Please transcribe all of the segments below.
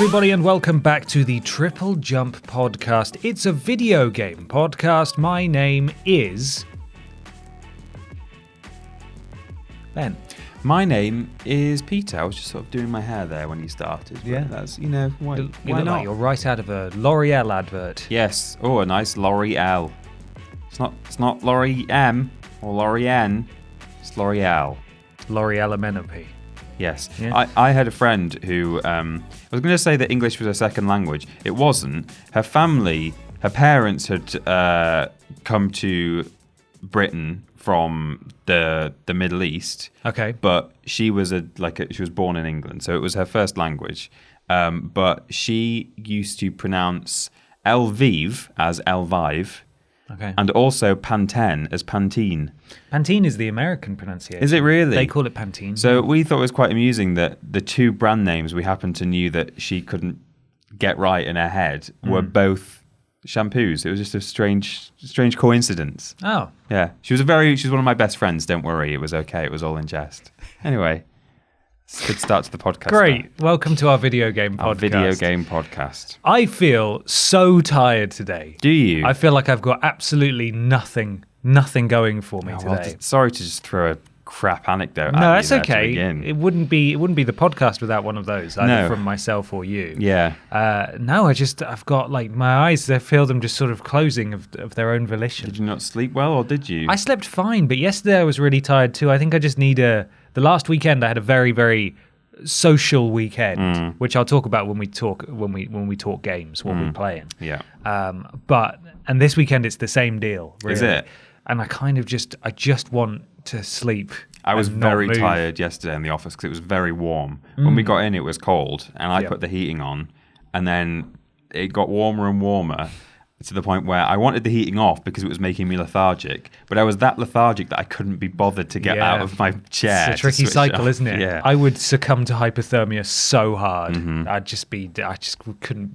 everybody, and welcome back to the TripleJump podcast. It's a video game podcast. My name is Ben. My name is Peter. I was just sort of doing my hair there when you started. Yeah. That's, why You look not? like you're right out of a L'Oreal advert. Yes. Oh, a nice L'Oreal. It's not L'Oreal M or L'Oreal. It's L'Oreal. L'Oreal Amenopy. Yes. Yeah. I had a friend who, I was going to say that English was her second language. It wasn't. Her parents had come to Britain from the Middle East. Okay. But she was she was born in England, so it was her first language. But she used to pronounce Lviv as Lviv. Okay. And also Pantene as Pantene. Pantene is the American pronunciation. Is it really? They call it Pantene. So we thought it was quite amusing that the two brand names we happened to knew that she couldn't get right in her head were both shampoos. It was just a strange coincidence. Oh. Yeah. She's one of my best friends, don't worry. It was okay. It was all in jest. Anyway, it's a good start to the podcast. Great. Welcome to our video game podcast. Our video game podcast. I feel so tired today. Do you? I feel like I've got absolutely nothing going for me today. Sorry to just throw a crap anecdote. No, at you that's there to okay. begin. It wouldn't be the podcast without one of those, either from myself or you. Yeah. No, I've got like my eyes. I feel them just sort of closing of their own volition. Did you not sleep well, or did you? I slept fine, but yesterday I was really tired too. I think I just need the last weekend I had a very, very social weekend, which I'll talk about when we talk games, what we're playing. Yeah. And this weekend it's the same deal. Really. Is it? And I kind of just want to sleep. I was and not very move. tired yesterday in the office because it was very warm. When we got in, it was cold, and I put the heating on, and then it got warmer and warmer to the point where I wanted the heating off because it was making me lethargic. But I was that lethargic that I couldn't be bothered to get out of my chair. It's a tricky cycle, isn't it? Yeah. I would succumb to hypothermia so hard.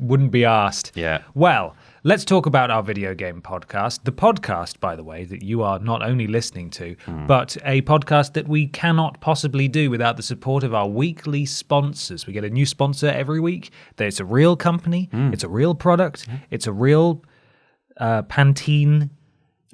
Wouldn't be asked. Yeah. Well, let's talk about our video game podcast. The podcast, by the way, that you are not only listening to, but a podcast that we cannot possibly do without the support of our weekly sponsors. We get a new sponsor every week. It's a real company. It's a real product. It's a real Pantene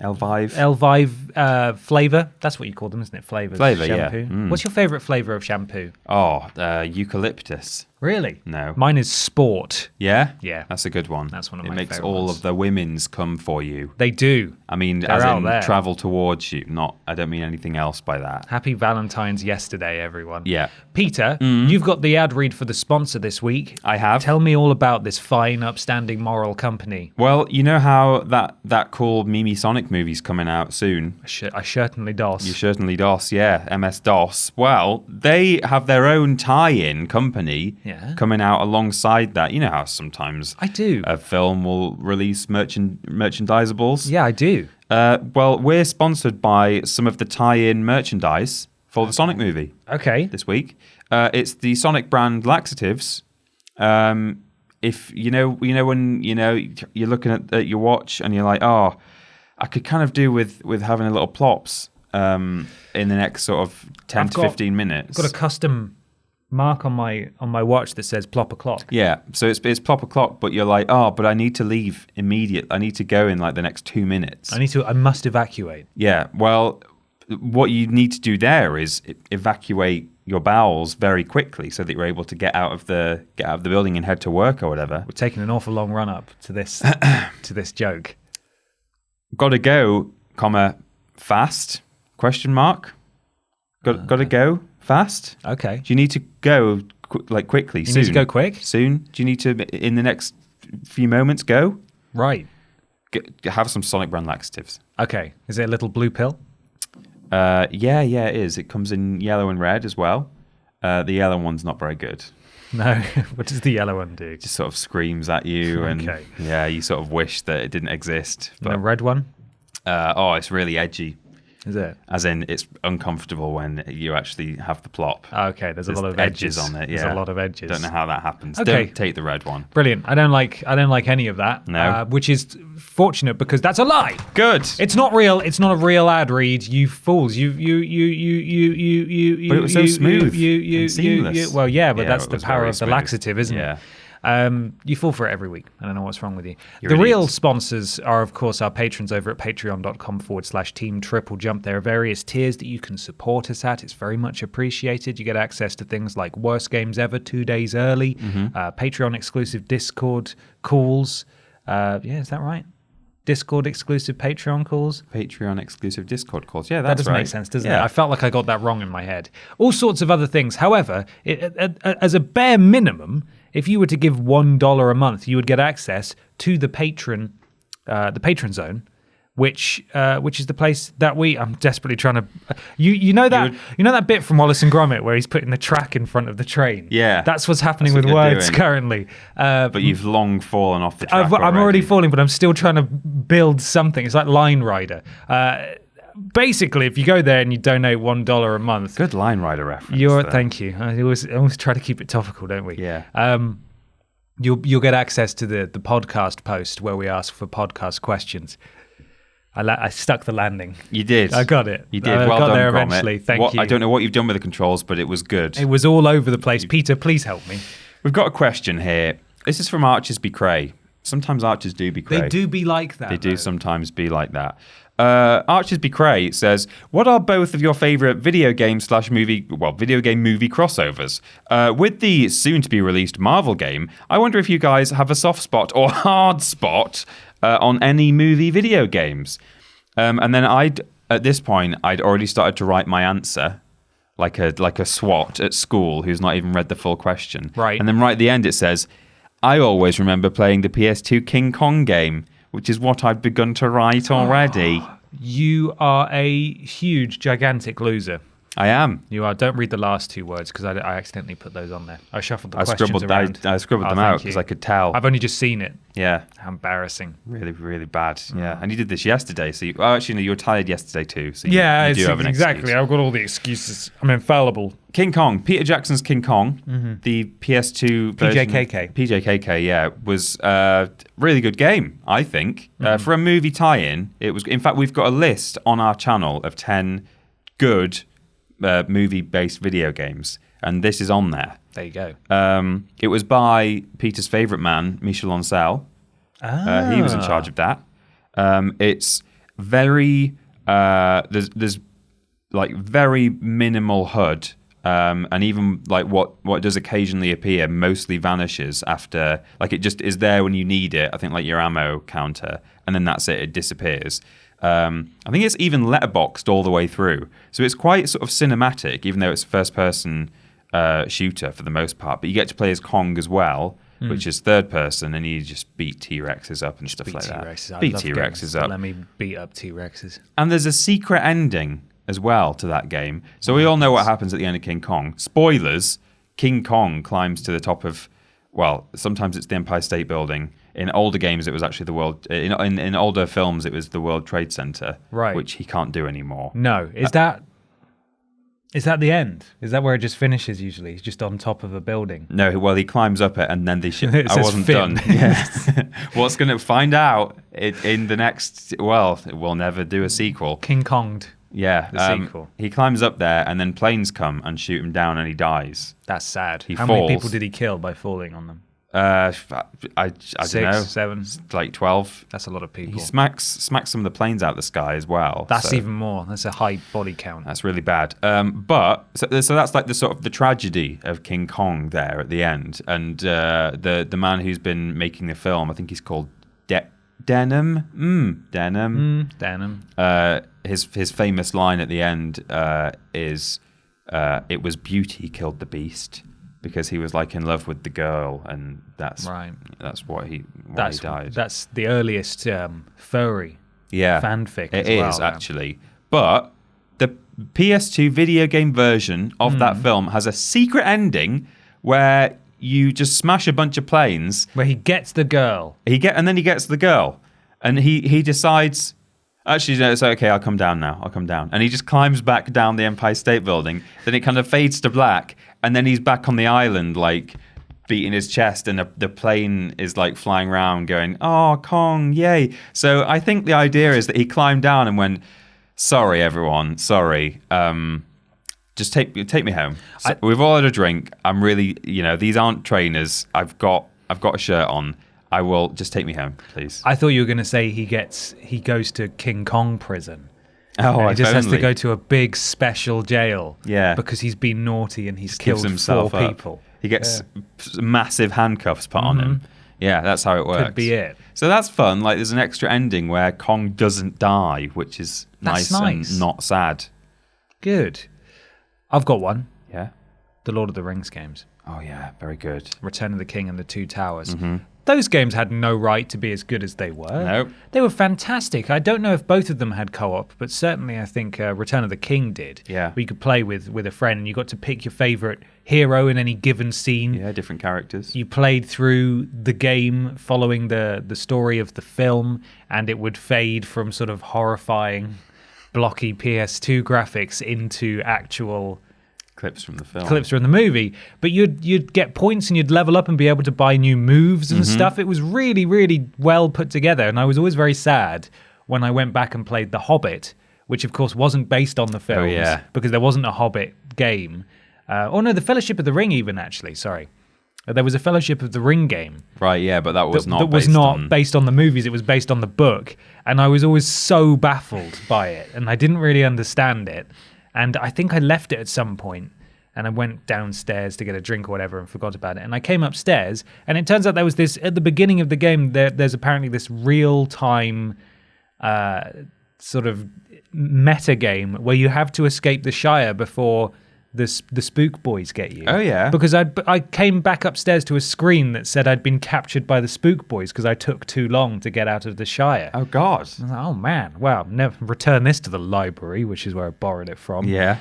Lviv flavor. That's what you call them, isn't it? Flavors. Flavor, shampoo. yeah. What's your favorite flavor of shampoo? Oh, eucalyptus. Really? No. Mine is Sport. Yeah? Yeah. That's a good one. That's one of my It makes favourite all ones. of the women's come for you. They do. I mean, They're as out in there. travel towards you. I don't mean anything else by that. Happy Valentine's yesterday, everyone. Yeah. Peter, you've got the ad read for the sponsor this week. I have. Tell me all about this fine, upstanding, moral company. Well, you know how that cool Mimi Sonic movie's coming out soon? I certainly does. You certainly DOS, yeah, MS-DOS. Well, they have their own tie-in company coming out alongside that. You know how sometimes I do. A film will release merchandisables? Yeah, I do. Well, we're sponsored by some of the tie-in merchandise for the Sonic movie. Okay. This week. It's the Sonic brand laxatives. If when you're looking at your watch and you're like, oh, I could kind of do with having a little plops in the next sort of 10 to 15 minutes. I've got a custom mark on my watch that says plop o'clock. Yeah, so it's plop o'clock, but you're like, oh, but I need to leave immediate. I need to go in like the next 2 minutes. I must evacuate. Yeah, well, what you need to do there is evacuate your bowels very quickly so that you're able to get out of the building and head to work or whatever. We're taking an awful long run up to this to this joke. Gotta go, fast? Question mark. Gotta go fast. Okay. Do you need to go quickly? You soon? need to go quick? Soon. Do you need to in the next few moments go? Right. Have some Sonic brand laxatives. Okay. Is it a little blue pill? Yeah, it is. It comes in yellow and red as well. The yellow one's not very good. No. What does the yellow one do? Just sort of screams at you, and you sort of wish that it didn't exist. But the red one? It's really edgy. Is it? As in, it's uncomfortable when you actually have the plop. Okay, there's a lot of edges on it. There's a lot of edges. Don't know how that happens. Okay. Don't take the red one. Brilliant. I don't like any of that. No. Which is fortunate because that's a lie. Good. It's not real. It's not a real ad read. You fools. You. But it was so smooth and seamless. Well, yeah, but Yeah, that's it the was power very of the smooth. laxative, isn't Yeah. You fall for it every week. I don't know what's wrong with you. The real sponsors are, of course, our patrons over at patreon.com/Team TripleJump. There are various tiers that you can support us at. It's very much appreciated. You get access to things like Worst Games Ever 2 days early, Patreon exclusive Discord calls. Is that right? Discord exclusive Patreon calls? Patreon exclusive Discord calls. Yeah, that doesn't make sense, doesn't it? I felt like I got that wrong in my head. All sorts of other things. However, as a bare minimum, if you were to give $1 a month, you would get access to the patron zone, which is the place that I'm desperately trying to. You know that bit from Wallace and Gromit where he's putting the track in front of the train. Yeah, that's what's happening with words currently. But you've long fallen off the track. I'm already falling, but I'm still trying to build something. It's like Line Rider. Basically, if you go there and you donate $1 a month, good Line Rider reference. Thank you. I always try to keep it topical, don't we? Yeah. You'll get access to the podcast post where we ask for podcast questions. I stuck the landing. You did. I got it. You did. I well got done, there Gromit. eventually. Thank you. I don't know what you've done with the controls, but it was good. It was all over the place. Peter, please help me. We've got a question here. This is from Archers Be Cray. Sometimes Archers do be cray. They do be like that. They do sometimes be like that. Archers Be Cray says, what are both of your favourite video game movie crossovers? With the soon-to-be-released Marvel game, I wonder if you guys have a soft spot or hard spot on any movie video games. And then at this point, I'd already started to write my answer, like a SWAT at school who's not even read the full question. Right. And then right at the end it says, I always remember playing the PS2 King Kong game, which is what I'd begun to write already. You are a huge, gigantic loser. I am. You are. Don't read the last two words because I accidentally put those on there. I shuffled the questions around. I scribbled them out because I could tell. I've only just seen it. Yeah. How embarrassing. Really, really bad. Yeah. And you did this yesterday. So you were tired yesterday too. So you do have an exactly. excuse. I've got all the excuses. I'm infallible. King Kong. Peter Jackson's King Kong. The PS2 version. PJKK, yeah. Was a really good game, I think. For a movie tie-in, it was. In fact, we've got a list on our channel of 10 good movie-based video games, and this is on there. There you go. It was by Peter's favourite man, Michel Ancel. He was in charge of that. It's very there's like very minimal HUD, and even like what does occasionally appear mostly vanishes after. Like it just is there when you need it. I think like your ammo counter, and then that's it. It disappears. I think it's even letterboxed all the way through. So it's quite sort of cinematic, even though it's a first-person shooter for the most part. But you get to play as Kong as well, which is third person, and you just beat T-Rexes up and stuff like that. Beat T-Rexes up. Let me beat up T-Rexes. And there's a secret ending as well to that game. So we all know what happens at the end of King Kong. Spoilers, King Kong climbs to the top of, well, sometimes it's the Empire State Building. In older games, it was actually the World. In older films, it was the World Trade Center, right? Which he can't do anymore. No, is that the end? Is that where it just finishes? Usually, he's just on top of a building. No, well, he climbs up it, and then they ship. I wasn't done. Yes. What's going to find out in the next? Well, we'll never do a sequel. King Konged. Yeah, the sequel. He climbs up there, and then planes come and shoot him down, and he dies. That's sad. How many people did he kill by falling on them? I don't know. 6, 7, like 12. That's a lot of people. He smacks some of the planes out of the sky as well. That's even more. That's a high body count. That's really bad. But so that's like the sort of the tragedy of King Kong there at the end, and the man who's been making the film, I think he's called Denham. Denham. His famous line at the end is, "It was beauty killed the beast." Because he was like in love with the girl, and that's right. That's why he died. That's the earliest furry fanfic. It is actually, but the PS2 video game version of that film has a secret ending where you just smash a bunch of planes. Where he gets the girl. And then he gets the girl, and he decides. Actually, no, it's okay, I'll come down now. And he just climbs back down the Empire State Building. Then it kind of fades to black. And then he's back on the island, like, beating his chest. And the plane is, like, flying around going, oh, Kong, yay. So I think the idea is that he climbed down and went, sorry, everyone, sorry. Just take me home. So we've all had a drink. I'm really, these aren't trainers. I've got I've got a shirt on. I will just take me home, please. I thought you were going to say he goes to King Kong prison. Oh, and he just has to go to a big special jail. Yeah. Because he's been naughty and he's Just killed gives himself 4 up. people. He gets massive handcuffs put on him. Yeah, that's how it works. Could be it. So that's fun. Like, there's an extra ending where Kong doesn't die, which is nice and not sad. Good. I've got one. Yeah. The Lord of the Rings games. Oh, yeah. Very good. Return of the King and the Two Towers. Those games had no right to be as good as they were. Nope. They were fantastic. I don't know if both of them had co-op, but certainly I think Return of the King did. Yeah. Where you could play with a friend and you got to pick your favourite hero in any given scene. Yeah, different characters. You played through the game following the story of the film, and it would fade from sort of horrifying, blocky PS2 graphics into actual Clips from the film. clips from the movie. But you'd get points and you'd level up and be able to buy new moves and stuff. It was really, really well put together, and I was always very sad when I went back and played The Hobbit, which of course wasn't based on the films because there wasn't a Hobbit game. The Fellowship of the Ring even, actually, sorry. There was a Fellowship of the Ring game. Right, yeah, but that was not based on the movies. It was based on the book. And I was always so baffled by it. And I didn't really understand it. And I think I left it at some point. And I went downstairs to get a drink or whatever and forgot about it. And I came upstairs. And it turns out there was this, at the beginning of the game, there's apparently this real-time sort of meta game where you have to escape the Shire before the spook boys get you. Oh, yeah. Because I came back upstairs to a screen that said I'd been captured by the spook boys because I took too long to get out of the Shire. Oh, God. I was like, oh, man. Well, never return this to the library, which is where I borrowed it from. Yeah.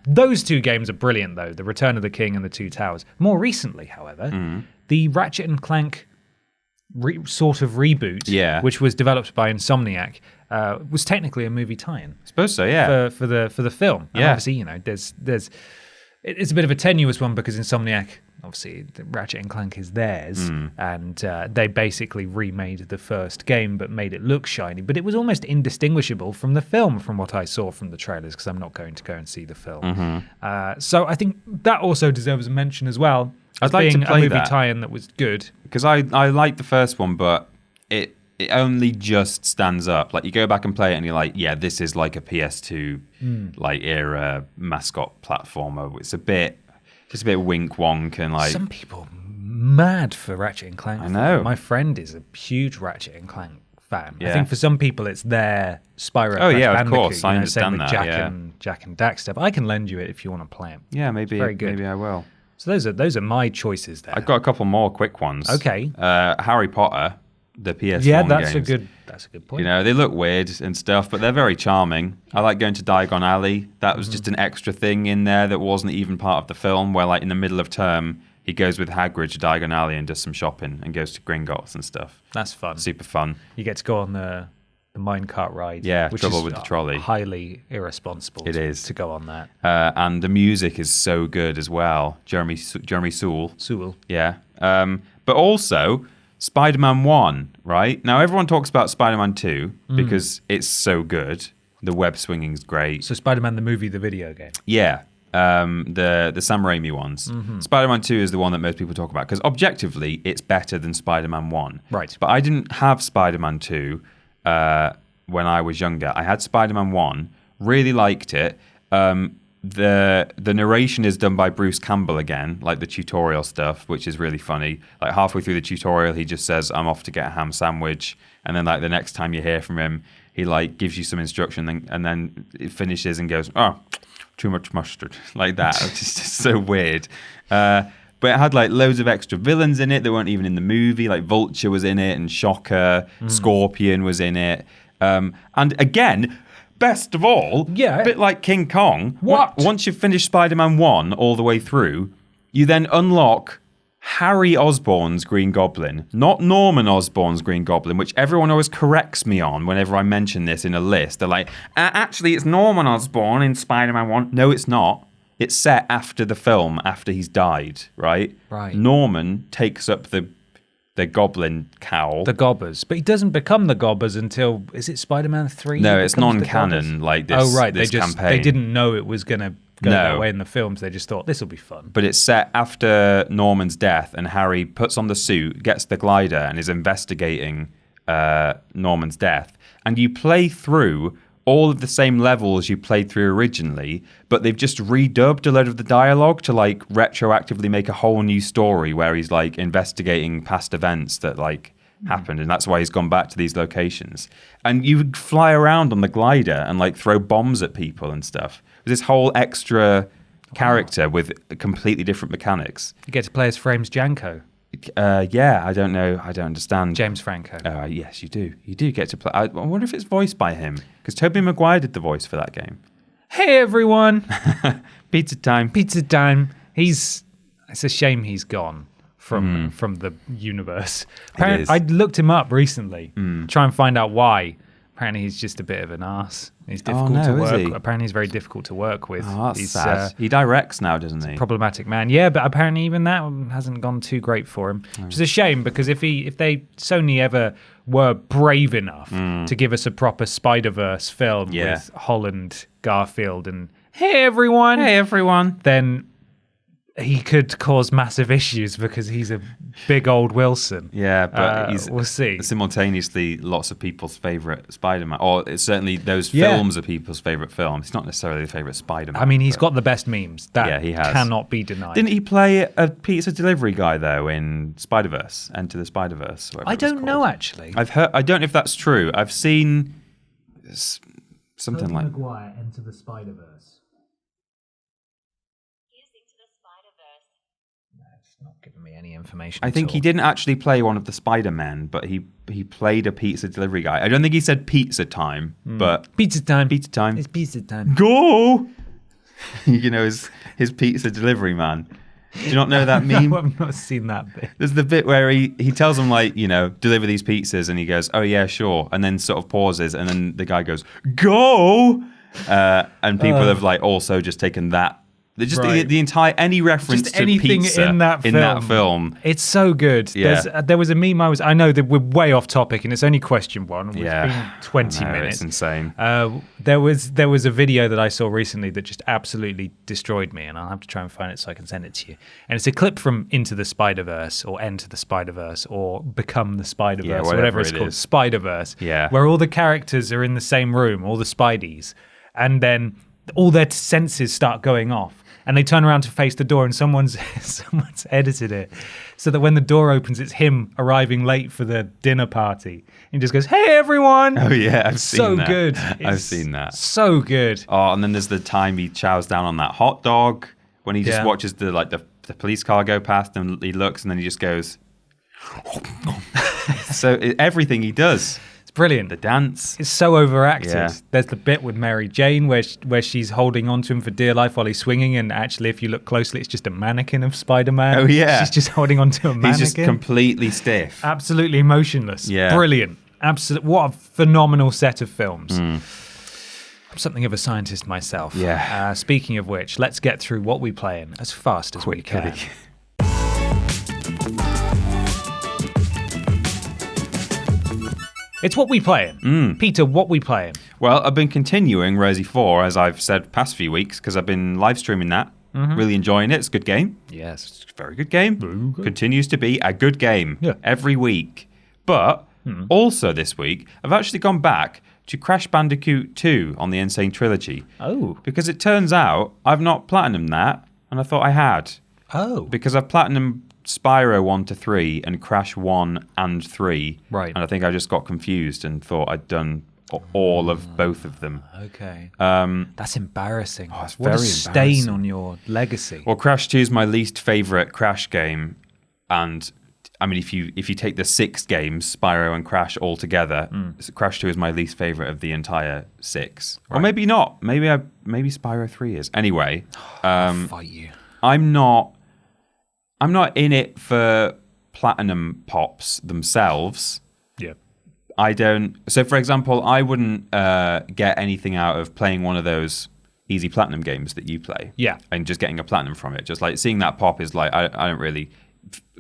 Those 2 games are brilliant, though. The Return of the King and the Two Towers. More recently, however, the Ratchet and Clank sort of reboot, which was developed by Insomniac, was technically a movie tie-in. I suppose so, yeah. For the film. And obviously, you know, it's a bit of a tenuous one because Insomniac, obviously, Ratchet and Clank is theirs, and they basically remade the first game but made it look shiny. But it was almost indistinguishable from the film, from what I saw from the trailers, because I'm not going to go and see the film. So I think that also deserves a mention as well. I'd like to play a movie that tie-in that was good. Because I liked the first one, but it only just stands up. Like, you go back and play it and you're like, yeah, this is like a PS2 like era mascot platformer. It's just a bit wink wonk and like. Some people mad for Ratchet and Clank. I know. My friend is a huge Ratchet and Clank fan. Yeah. I think for some people it's their Spyro. Oh, Crash yeah, of Bandicoot, course. I understand same with that, Jack and Dax stuff. I can lend you it if you want to play it. Yeah, maybe. Very good. Maybe I will. So those are my choices there. I've got a couple more quick ones. Okay. Harry Potter, the PS1 yeah, that's games. a good point. You know, they look weird and stuff, but they're very charming. I like going to Diagon Alley. That was just an extra thing in there that wasn't even part of the film, where like in the middle of term, he goes with Hagrid to Diagon Alley and does some shopping and goes to Gringotts and stuff. That's fun. Super fun. You get to go on the minecart ride. Yeah, which Trouble is with the Trolley. Highly irresponsible. It is to go on that. And the music is so good as well. Jeremy Sewell. Yeah. But also Spider-Man 1, right? Now everyone talks about Spider-Man 2 because it's so good. The web swinging is great. So Spider-Man the movie, the video game. Yeah. The Sam Raimi ones. Spider-Man 2 is the one that most people talk about because objectively it's better than Spider-Man 1. Right. But I didn't have Spider-Man 2 when I was younger. I had Spider-Man 1, really liked it. The narration is done by Bruce Campbell again, like the tutorial stuff, which is really funny. Like halfway through the tutorial, he just says, "I'm off to get a ham sandwich," and then like the next time you hear from him, he like gives you some instruction, and then it finishes and goes, "Oh, too much mustard," like that. It's just so weird. But it had like loads of extra villains in it that weren't even in the movie. Like Vulture was in it, and Shocker, Scorpion was in it, and again. Best of all, a bit like King Kong. Once you've finished Spider-Man 1 all the way through, you then unlock Harry Osborn's Green Goblin, not Norman Osborn's Green Goblin, which everyone always corrects me on whenever I mention this in a list. They're like, actually, it's Norman Osborn in Spider-Man 1. No, it's not. It's set after the film, after he's died, right? Right. Norman takes up the goblin cowl. The Gobbers. But he doesn't become the Gobbers until, is it Spider-Man 3? No, it's non-canon like this. Oh, right. This campaign. They didn't know it was going to go that No. way in the films. They just thought this will be fun. But it's set after Norman's death, and Harry puts on the suit, gets the glider, and is investigating Norman's death. And you play through all of the same levels you played through originally, but they've just redubbed a load of the dialogue to like retroactively make a whole new story where he's like investigating past events that like happened, and that's why he's gone back to these locations. And you would fly around on the glider and like throw bombs at people and stuff. There's this whole extra character with completely different mechanics. You get to play as Frames Janko. Yeah, I don't know. I don't understand. James Franco. Yes, you do. You do get to play. I wonder if it's voiced by him, because Tobey Maguire did the voice for that game. Hey, everyone. Pizza time. Pizza time. It's a shame he's gone from the universe. It is. I looked him up recently, try and find out why. Apparently, he's just a bit of an arse. He's difficult to work. Is he? Apparently, he's very difficult to work with. Oh, that's he's sad. He directs now, doesn't he? Problematic man. Yeah, but apparently even that hasn't gone too great for him. Which is a shame, because if Sony ever were brave enough to give us a proper Spider-Verse film with Holland, Garfield, and hey everyone, then he could cause massive issues because he's a big old Wilson. Yeah, but he's we'll see. Simultaneously lots of people's favourite Spider-Man. Or it's certainly those films are people's favourite films. It's not necessarily the favourite Spider-Man. I mean, he's got the best memes. That he has. Cannot be denied. Didn't he play a pizza delivery guy, though, in Spider-Verse, Enter the Spider-Verse? I don't know, actually. I've heard. I don't know if that's true. I've seen something like... Maguire, Enter the Spider-Verse. Not giving me any information. I think he didn't actually play one of the Spider-Men, but he played a pizza delivery guy. I don't think he said pizza time, but pizza time. Pizza time. It's pizza time. Go! You know, his pizza delivery man. Do you not know that meme? No, I've not seen that bit. There's the bit where he tells them, like, you know, deliver these pizzas, and he goes, oh yeah, sure, and then sort of pauses, and then the guy goes, go! And people have like also just taken that. Just the entire any reference just to anything pizza in that film. It's so good. Yeah. There was a meme I know that we're way off topic, and it's only question one. It's Yeah. been 20 I know, minutes. It's insane. There was a video that I saw recently that just absolutely destroyed me, and I'll have to try and find it so I can send it to you. And it's a clip from Into the Spider-Verse, or Enter the Spider-Verse, or Become the Spider-Verse, or whatever it's called, Spider-Verse. Yeah. Where all the characters are in the same room, all the Spideys, and then all their senses start going off. And they turn around to face the door, and someone's edited it so that when the door opens, it's him arriving late for the dinner party. And he just goes, "Hey, everyone!" Oh yeah, I've seen that. So good. I've seen that. So good. Oh, and then there's the time he chows down on that hot dog when he just watches the police car go past, and he looks, and then he just goes. So everything he does. Brilliant. The dance. It's so overacted. Yeah. There's the bit with Mary Jane where she's holding on to him for dear life while he's swinging, and actually, if you look closely, it's just a mannequin of Spider-Man. Oh, yeah. She's just holding on to a mannequin. He's just completely stiff. Absolutely motionless. Yeah. Brilliant. What a phenomenal set of films. I'm something of a scientist myself. Yeah. Speaking of which, let's get through what we playing as fast as we can. It's what we playing. Peter, what we playing? Well, I've been continuing Resi 4, as I've said past few weeks, because I've been live streaming that. Really enjoying it. It's a good game. Yes. It's a very good game. Very good. Continues to be a good game every week. But also this week, I've actually gone back to Crash Bandicoot 2 on the Insane Trilogy. Oh. Because it turns out I've not platinumed that, and I thought I had. Oh. Because I've platinumed Spyro 1 to 3 and Crash 1 and 3. Right. And I think I just got confused and thought I'd done all of both of them. Okay. That's embarrassing. It's What very a stain embarrassing. on your legacy. Well, Crash 2 is my least favourite Crash game. And I mean, if you take the 6 games, Spyro and Crash all together, Crash 2 is my least favourite of the entire 6. Right. Or maybe not. Maybe Spyro 3 is. Anyway. I'll fight you. I'm not in it for platinum pops themselves. Yeah. I don't. So, for example, I wouldn't get anything out of playing one of those easy platinum games that you play. Yeah. And just getting a platinum from it. Just like seeing that pop is like, I don't really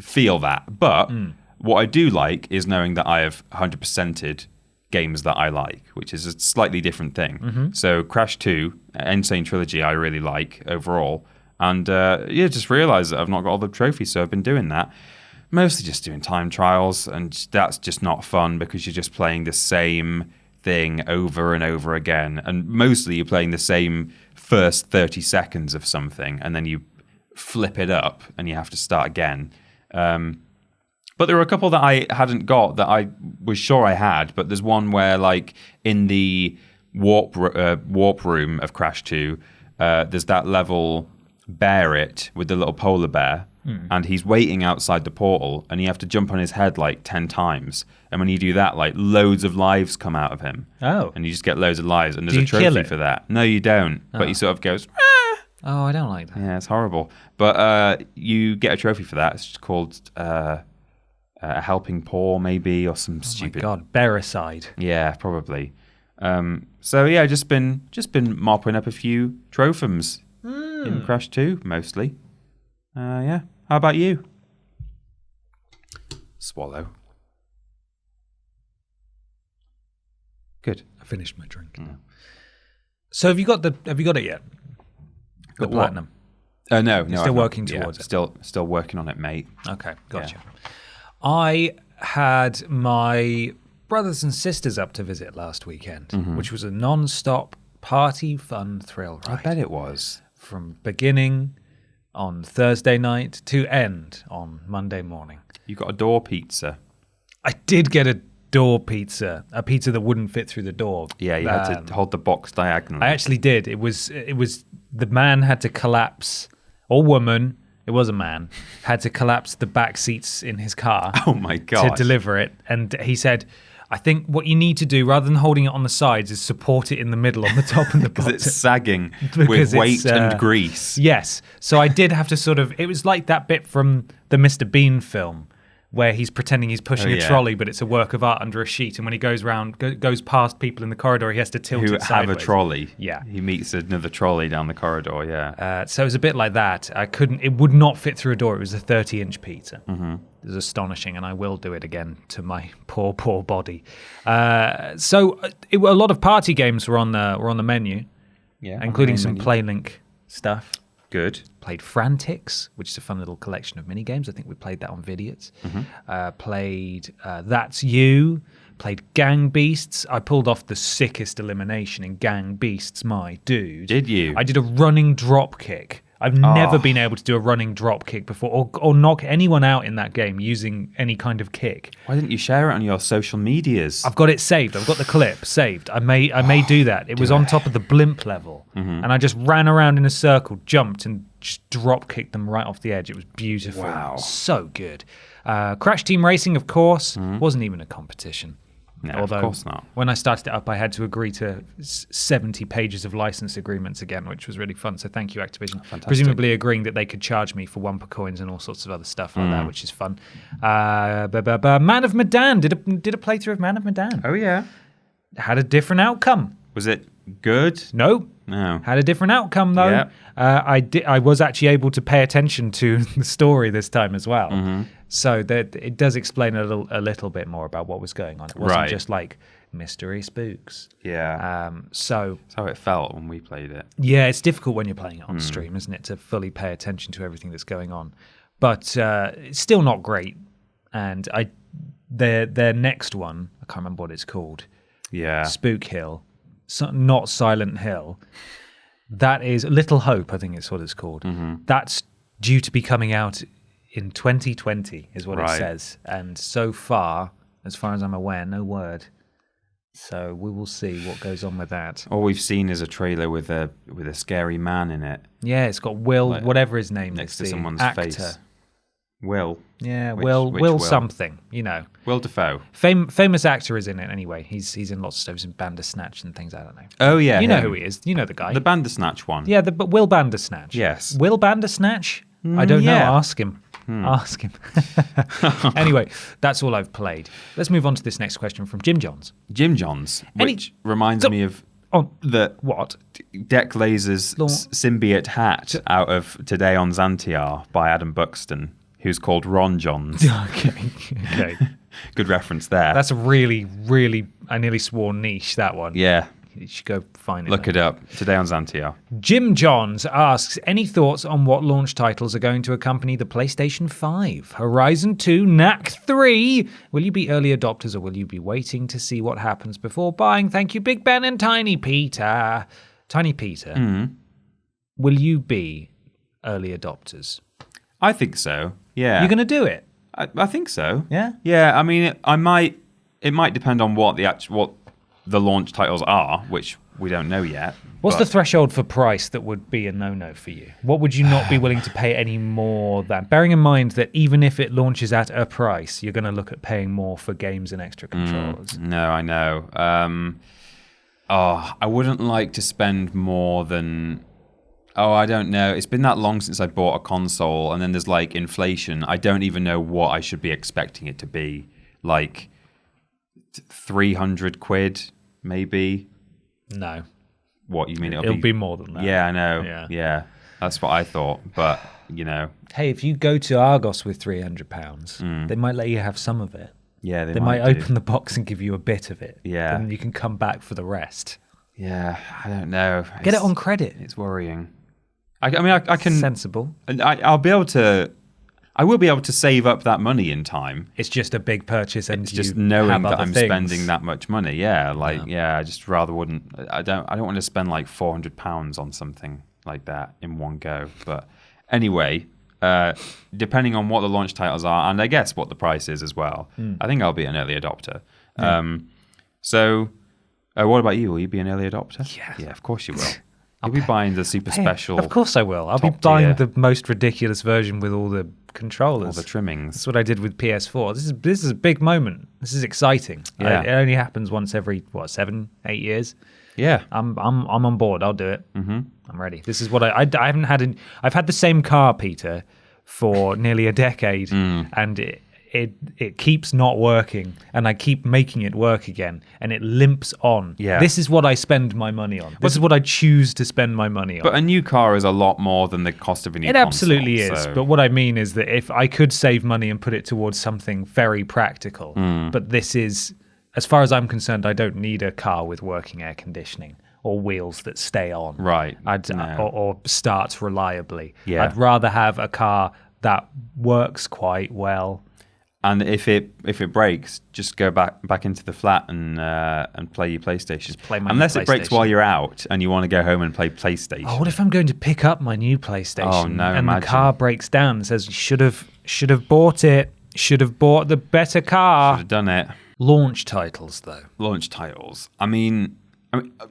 feel that. But what I do like is knowing that I have 100%ed games that I like, which is a slightly different thing. So Crash 2, Insane Trilogy, I really like overall. And just realised that I've not got all the trophies, so I've been doing that. Mostly just doing time trials, and that's just not fun because you're just playing the same thing over and over again. And mostly you're playing the same first 30 seconds of something, and then you flip it up and you have to start again. But there were a couple that I hadn't got that I was sure I had, but there's one where, like, in the warp room of Crash 2, there's that level Bear It with the little polar bear, and he's waiting outside the portal, and you have to jump on his head like 10 times. And when you do that, like, loads of lives come out of him. Oh. And you just get loads of lives, and there's Do a you trophy kill it? for that. No, you don't. Oh. But he sort of goes, ah! Oh, I don't like that. Yeah, it's horrible. But you get a trophy for that. It's just called a helping paw, maybe, or some stupid. Oh my God, Bearicide. Yeah, probably. So yeah, just been mopping up a few trophies in Crash 2 mostly. Yeah. How about you? Swallow. Good. I finished my drink. So have you got it yet? The Got what? platinum. No, You're still I've not. working towards it. Still working on it, mate. Okay, gotcha. I had my brothers and sisters up to visit last weekend, which was a non-stop party fun thrill ride. I bet it was. From beginning on Thursday night to end on Monday morning. You got a door pizza. I did get a door pizza, a pizza that wouldn't fit through the door. Yeah, you had to hold the box diagonally. I actually did. It was the man had to collapse, or woman, it was a man, had to collapse the back seats in his car. Oh my God. To deliver it. And he said, I think what you need to do, rather than holding it on the sides, is support it in the middle on the top and the bottom. Because it's sagging Because with weight it's, and grease. Yes. So I did have to sort of, it was like that bit from the Mr. Bean film where he's pretending he's pushing a trolley, but it's a work of art under a sheet. And when he goes goes past people in the corridor, he has to tilt it sideways. Have a trolley. Yeah. He meets another trolley down the corridor, yeah. So it was a bit like that. It would not fit through a door. It was a 30-inch pizza. It was astonishing, and I will do it again to my poor body. So a lot of party games were on the menu, including some PlayLink stuff. Good. Played Frantics, which is a fun little collection of mini games. I think we played that on Vidiots. Played That's You. Played Gang Beasts. I pulled off the sickest elimination in Gang Beasts, my dude. Did you? I did a running drop kick. I've never been able to do a running drop kick before, or knock anyone out in that game using any kind of kick. Why didn't you share it on your social medias? I've got it saved. I've got the clip saved. I may do that. It was on top of the blimp level, and I just ran around in a circle, jumped, and just drop kicked them right off the edge. It was beautiful. Wow. So good. Crash Team Racing, of course, wasn't even a competition. No, Although, of course not. when I started it up, I had to agree to 70 pages of license agreements again, which was really fun. So thank you, Activision. Fantastic. Presumably agreeing that they could charge me for Wumpa coins and all sorts of other stuff like that, which is fun. Man of Medan. Did a playthrough of Man of Medan. Oh, yeah. Had a different outcome. Was it good? No. No. Had a different outcome, though. Yeah. I was actually able to pay attention to the story this time as well. So that it does explain a little bit more about what was going on. It wasn't just like mystery spooks. Yeah. So That's how it felt when we played it. yeah, it's difficult when you're playing it on stream, isn't it, to fully pay attention to everything that's going on. But it's still not great. And their next one, I can't remember what it's called. Yeah. Spook Hill, not Silent Hill. That is Little Hope, I think it's what it's called. That's due to be coming out in 2020, is what it says. And so far as I'm aware, no word. So we will see what goes on with that. All we've seen is a trailer with a scary man in it. Yeah, it's got Will, Like, whatever his name next is. to the someone's actor. face. Will. Yeah, Which Will Will? something, you know. Will Dafoe. Famous actor is in it anyway. He's in lots of stuff. He's in Bandersnatch and things. I don't know. Oh, yeah. You know him. who he is. You know the guy. The Bandersnatch one. Yeah, but Will Bandersnatch. Yes. Will Bandersnatch? I don't know. yeah. Ask him. Ask him. Anyway, that's all I've played. Let's move on to this next question from Jim Johns. Jim Johns, which reminds me of What? Deck Laser's symbiote hat out of Today on Xantiar by Adam Buxton, who's called Ron Johns. Okay. Good reference there. That's a really, really, I nearly swore niche, that one. Yeah. You should go find it. Look it up. Today on Xantier. Jim Johns asks, any thoughts on what launch titles are going to accompany the PlayStation 5? Horizon 2, Knack 3? Will you be early adopters or will you be waiting to see what happens before buying? Thank you, Big Ben and Tiny Peter. Tiny Peter, will you be early adopters? I think so. Yeah. You're going to do it? I think so. Yeah? Yeah. I mean, it might depend on what the launch titles are, which we don't know yet. What's the threshold for price that would be a no-no for you? What would you not be willing to pay any more than? Bearing in mind that even if it launches at a price, you're going to look at paying more for games and extra controllers. No, I know. I wouldn't like to spend more than... I don't know. It's been that long since I bought a console, and then there's like inflation. I don't even know what I should be expecting it to be. Like 300 quid, maybe? No. What, you mean it'll be more than that? Yeah, I know. Yeah. That's what I thought. But, you know. Hey, if you go to Argos with £300, they might let you have some of it. Yeah, they might open the box and give you a bit of it. Yeah. And you can come back for the rest. Yeah, I don't know. Get it on credit. It's worrying. I mean, I can... Sensible. And I will be able to save up that money in time. It's just a big purchase, and it's just knowing that I'm things. Spending that much money. Yeah, I just rather wouldn't. I don't want to spend like £400 on something like that in one go. But anyway, depending on what the launch titles are, and I guess what the price is as well, I think I'll be an early adopter. So, what about you? Will you be an early adopter? Yeah, of course you will. You'll be buying the super special. Of course I will. I'll be buying the most ridiculous version with all the controllers. All the trimmings. That's what I did with PS4. This is a big moment. This is exciting. Yeah. It only happens once every, 7, 8 years? Yeah. I'm on board. I'll do it. I'm ready. This is what I haven't had. I've had the same car, Peter, for nearly a decade, and it keeps not working, and I keep making it work again, and it limps on. Yeah. This is what I spend my money on. This is what I choose to spend my money on. But a new car is a lot more than the cost of a new console. It absolutely is. So. But what I mean is that if I could save money and put it towards something very practical, but this is, as far as I'm concerned, I don't need a car with working air conditioning or wheels that stay on. Right. Or starts reliably. Yeah. I'd rather have a car that works quite well. And if it breaks, just go back into the flat and play your PlayStation. Just play my Unless PlayStation. It breaks while you're out and you want to go home and play PlayStation. Oh, what if I'm going to pick up my new PlayStation? Oh no! And imagine. the car breaks down and says, "Should have bought it. Should have bought the better car." Should have done it. Launch titles, though. Launch titles. I mean,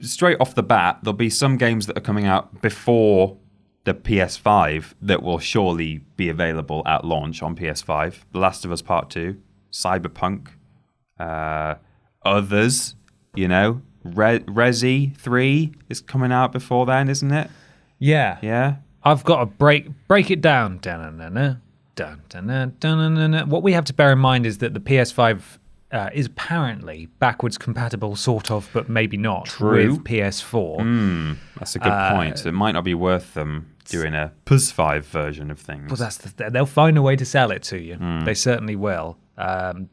straight off the bat, there'll be some games that are coming out before the PS5 that will surely be available at launch on PS5. The Last of Us Part 2, Cyberpunk, others, Resi 3 is coming out before then, isn't it? Yeah. Yeah. I've got to break it down. What we have to bear in mind is that the PS5 is apparently backwards compatible, sort of, but maybe not, with PS4. That's a good point. So it might not be worth them doing a PS5 version of things. Well, they'll find a way to sell it to you. They certainly will.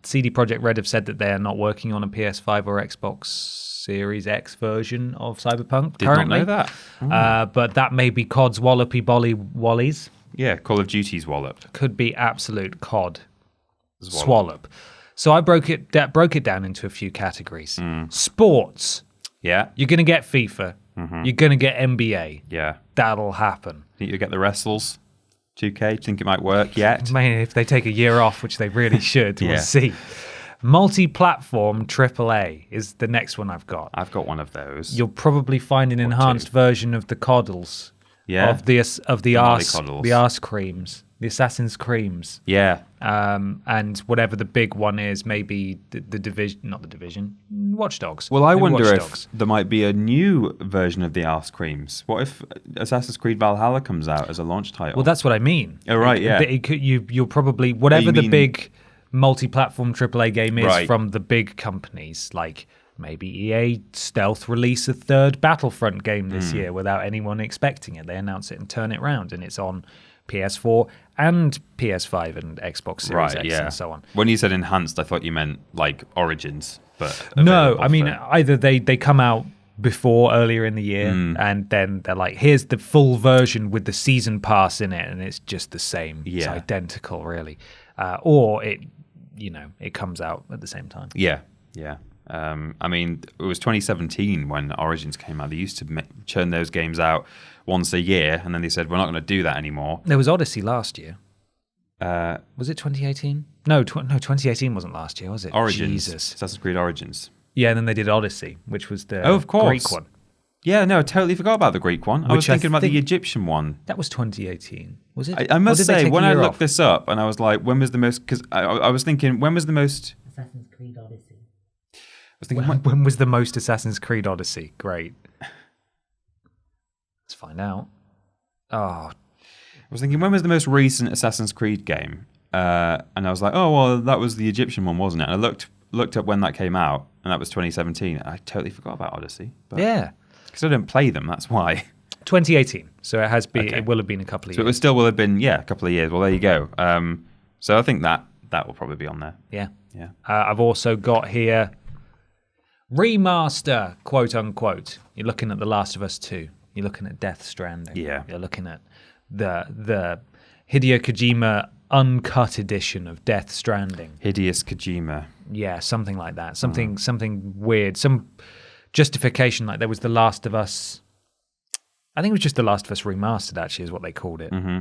CD Projekt Red have said that they are not working on a PS5 or Xbox Series X version of Cyberpunk currently. Did not know that. But that may be COD's wallopy bolly wallies. Yeah, Call of Duty's wallop. Could be absolute COD swallop. So I broke it down into a few categories. Sports. Yeah. You're going to get FIFA. You're going to get NBA. Yeah. That'll happen. Think you'll get the wrestles? 2K? Do you think it might work yet? Man, if they take a year off, which they really should, we'll see. Multi-platform AAA is the next one I've got. I've got one of those. You'll probably find an enhanced version of the coddles. Yeah. Of the arse creams. The Assassin's Creams. Yeah. And whatever the big one is, maybe the Division, not the Division, Watch Dogs. Well, I maybe wonder Watch if Dogs. there might be a new version of the Arse Creams. What if Assassin's Creed Valhalla comes out as a launch title? Well, that's what I mean. Oh, right, yeah. You'll probably, whatever the big multi-platform AAA game is from the big companies, like maybe EA stealth release a third Battlefront game this year without anyone expecting it. They announce it and turn it round, and it's on PS4 and PS5 and Xbox Series X and so on. When you said enhanced, I thought you meant like Origins, but no, I mean either they come out before earlier in the year and then they're like, here's the full version with the season pass in it, and it's just the same. It's identical, really. Or it comes out at the same time. Yeah. I mean, it was 2017 when Origins came out. They used to churn those games out once a year, and then they said, we're not going to do that anymore. There was Odyssey last year. Was it 2018? No, 2018 wasn't last year, was it? Origins. Jesus. Assassin's Creed Origins. Yeah, and then they did Odyssey, which was the Greek one. Yeah, no, I totally forgot about the Greek one. I was thinking about the Egyptian one. That was 2018, was it? I must say, when I looked this up, and I was like, when was the most... Because I was thinking, when was the most... Assassin's Creed Odyssey. I was thinking, when was the most Assassin's Creed Odyssey? Great. Let's find out. Oh. I was thinking, when was the most recent Assassin's Creed game? And I was like, oh, well, that was the Egyptian one, wasn't it? And I looked up when that came out, and that was 2017. I totally forgot about Odyssey. But yeah. Because I didn't play them, that's why. 2018. So it has been. Okay. It will have been a couple of years. So it still will have been, a couple of years. Well, there you go. So I think that will probably be on there. Yeah. Yeah. I've also got here remaster, quote unquote. You're looking at The Last of Us 2. You're looking at Death Stranding. Yeah. You're looking at the Hideo Kojima uncut edition of Death Stranding. Hideous Kojima. Yeah, something like that. Something weird. Some justification, like there was The Last of Us. I think it was just The Last of Us Remastered, actually, is what they called it. Mm-hmm.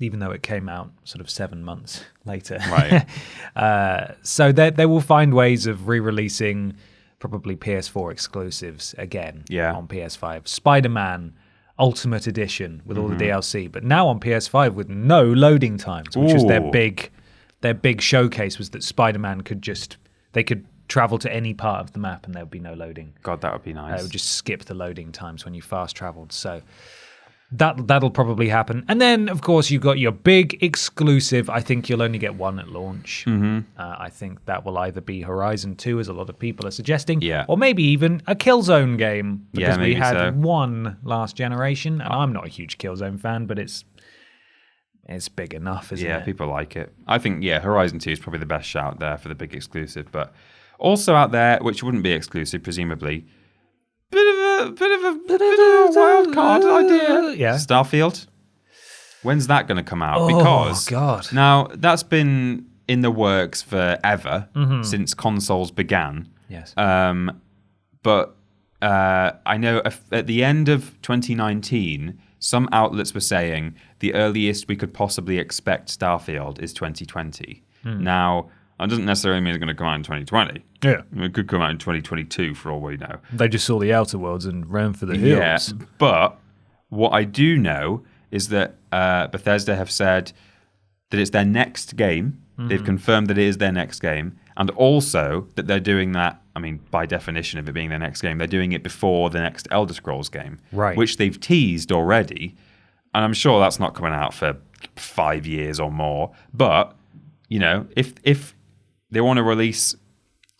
Even though it came out sort of 7 months later. Right. So they will find ways of re-releasing probably PS4 exclusives again on PS5. Spider-Man Ultimate Edition with all the DLC, but now on PS5 with no loading times, which was their big showcase, was that Spider-Man they could travel to any part of the map and there would be no loading. God, that would be nice. It would just skip the loading times when you fast traveled. So that'll probably happen. And then, of course, you've got your big exclusive. I think you'll only get one at launch. I think that will either be Horizon 2, as a lot of people are suggesting, or maybe even a Killzone game, because we had one last generation, and I'm not a huge Killzone fan, but it's big enough, isn't it? Yeah, people like it. I think, Horizon 2 is probably the best shout there for the big exclusive, but also out there, which wouldn't be exclusive, presumably, bit of a wild card idea. Yeah. Starfield. When's that going to come out? Because God. Now that's been in the works forever since consoles began. Yes. But I know at the end of 2019, some outlets were saying the earliest we could possibly expect Starfield is 2020. Now, that doesn't necessarily mean it's going to come out in 2020. Yeah. It could come out in 2022 for all we know. They just saw the Outer Worlds and ran for the hills. Yeah, but what I do know is that Bethesda have said that it's their next game. They've confirmed that it is their next game. And also that they're doing that, I mean, by definition of it being their next game, they're doing it before the next Elder Scrolls game. Right. Which they've teased already. And I'm sure that's not coming out for 5 years or more. But, if they want to release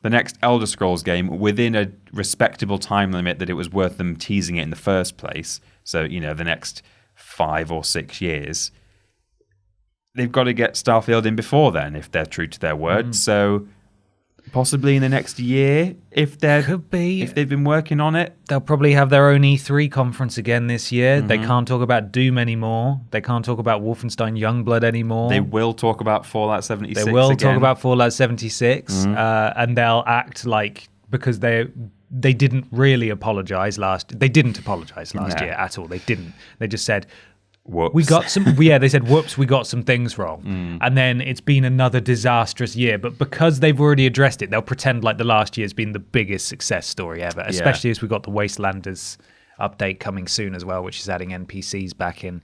the next Elder Scrolls game within a respectable time limit that it was worth them teasing it in the first place, so, the next 5 or 6 years, they've got to get Starfield in before then, if they're true to their word. So possibly in the next year, if they've been working on it. They'll probably have their own E3 conference again this year. They can't talk about Doom anymore. They can't talk about Wolfenstein Youngblood anymore. They will talk about Fallout 76 They will again. talk about Fallout 76, and they'll act like, because they didn't really apologize they didn't apologize last year at all. They didn't. They just said, whoops. We got some. They said, "Whoops, we got some things wrong," and then it's been another disastrous year. But because they've already addressed it, they'll pretend like the last year's been the biggest success story ever. Especially as we got the Wastelanders update coming soon as well, which is adding NPCs back in.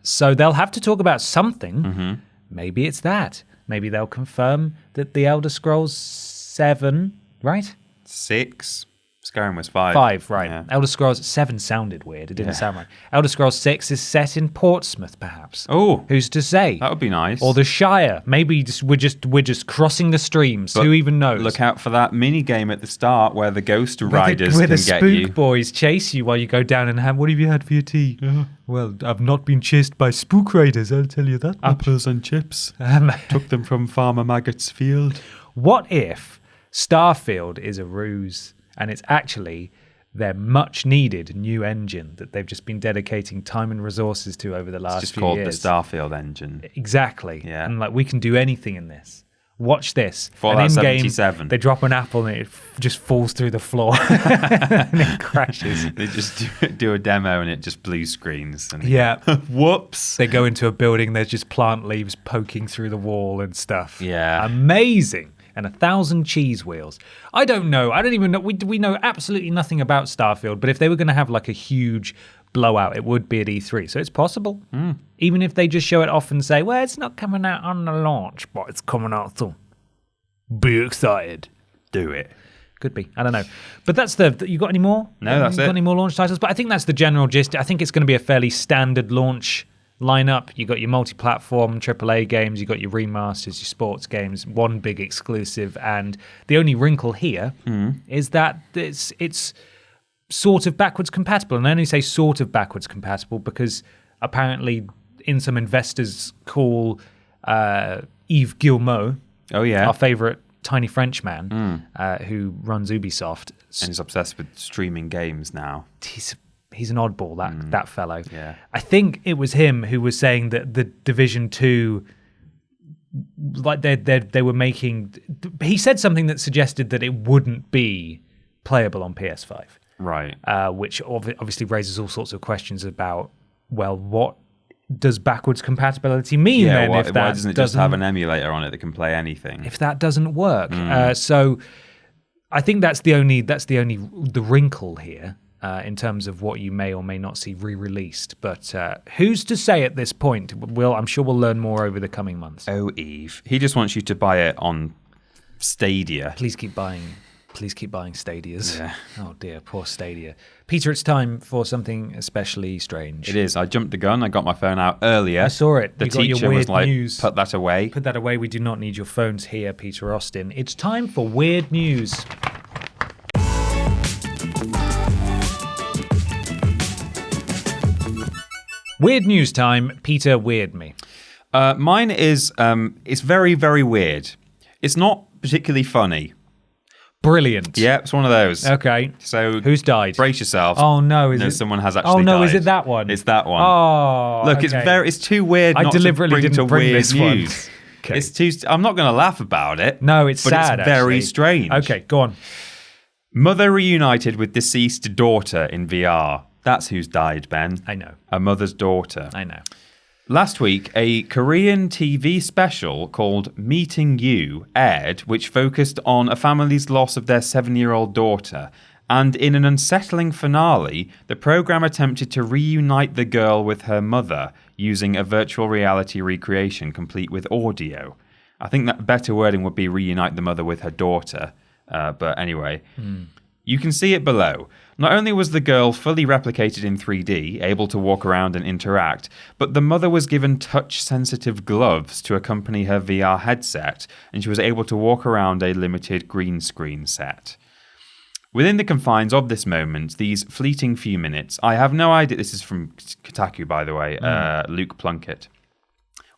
So they'll have to talk about something. Maybe it's that. Maybe they'll confirm that the Elder Scrolls 7, right? 6. Skyrim was 5. 5, right. Yeah. Elder Scrolls 7 sounded weird. It didn't sound right. Elder Scrolls 6 is set in Portsmouth, perhaps. Oh, Who's to say? that would be nice. Or the Shire. Maybe we're just crossing the streams. Who even knows? Look out for that mini game at the start where the ghost riders where can the get spook you. boys chase you while you go down and have. What have you had for your tea? Well, I've not been chased by spook riders. I'll tell you that. Apples and chips. Took them from Farmer Maggot's field. What if Starfield is a ruse and it's actually their much needed new engine that they've just been dedicating time and resources to over the last few years? It's just called the Starfield engine. Exactly. Yeah. And like we can do anything in this. Watch this. Fallout and in-game, 77. they drop an apple and it just falls through the floor and it crashes. They just do a demo and it just blue screens. And Yeah. Whoops. They go into a building, there's just plant leaves poking through the wall and stuff. Yeah. Amazing. And 1,000 cheese wheels. I don't know. I don't even know. We know absolutely nothing about Starfield, but if they were going to have like a huge blowout, it would be at E3. So it's possible. Even if they just show it off and say, well, it's not coming out on the launch, but it's coming out soon. Be excited. Do it. Could be. I don't know. But that's you got any more? No, that's you got it. any more launch titles? But I think that's the general gist. I think it's going to be a fairly standard launch lineup. You got your multi-platform AAA games, you got your remasters, your sports games, one big exclusive, and the only wrinkle here is that it's sort of backwards compatible. And I only say sort of backwards compatible because apparently in some investors' call, Yves Guillemot, our favourite tiny Frenchman who runs Ubisoft, And he's obsessed with streaming games now. He's an oddball, that fellow. Yeah. I think it was him who was saying that the Division 2, like they were making... He said something that suggested that it wouldn't be playable on PS5. Right. Which obviously raises all sorts of questions about, well, what does backwards compatibility mean then? Why If that doesn't it just have an emulator on it that can play anything? If that doesn't work. So I think that's the wrinkle here. In terms of what you may or may not see re-released. But who's to say at this point? I'm sure we'll learn more over the coming months. Oh, Eve. He just wants you to buy it on Stadia. Please keep buying Stadias. Yeah. Oh dear, poor Stadia. Peter, it's time for something especially strange. It is. I jumped the gun. I got my phone out earlier. I saw it. The You got your teacher weird was like, news. put that away. Put that away. We do not need your phones here, Peter Austin. It's time for weird news. Weird news time. Peter, weird me. Mine is, it's very, very weird. It's not particularly funny. Brilliant. Yeah, it's one of those. Okay. So who's died? brace yourself. Oh no, is it? Someone has actually Oh no, died. is it that one? It's that one. Oh, Look, okay. it's too weird. I not deliberately to bring didn't to bring weird this one. news. Okay. It's too. I'm not going to laugh about it. No, it's but sad. It's very actually. strange. Okay, go on. Mother reunited with deceased daughter in VR. That's who's died, Ben. I know. A mother's daughter. I know. Last week, a Korean TV special called Meeting You aired, which focused on a family's loss of their 7-year-old daughter. And in an unsettling finale, the program attempted to reunite the girl with her mother using a virtual reality recreation complete with audio. I think that better wording would be reunite the mother with her daughter. But anyway, you can see it below. Not only was the girl fully replicated in 3D, able to walk around and interact, but the mother was given touch-sensitive gloves to accompany her VR headset, and she was able to walk around a limited green screen set. Within the confines of this moment, these fleeting few minutes, I have no idea, this is from Kotaku, by the way, Luke Plunkett.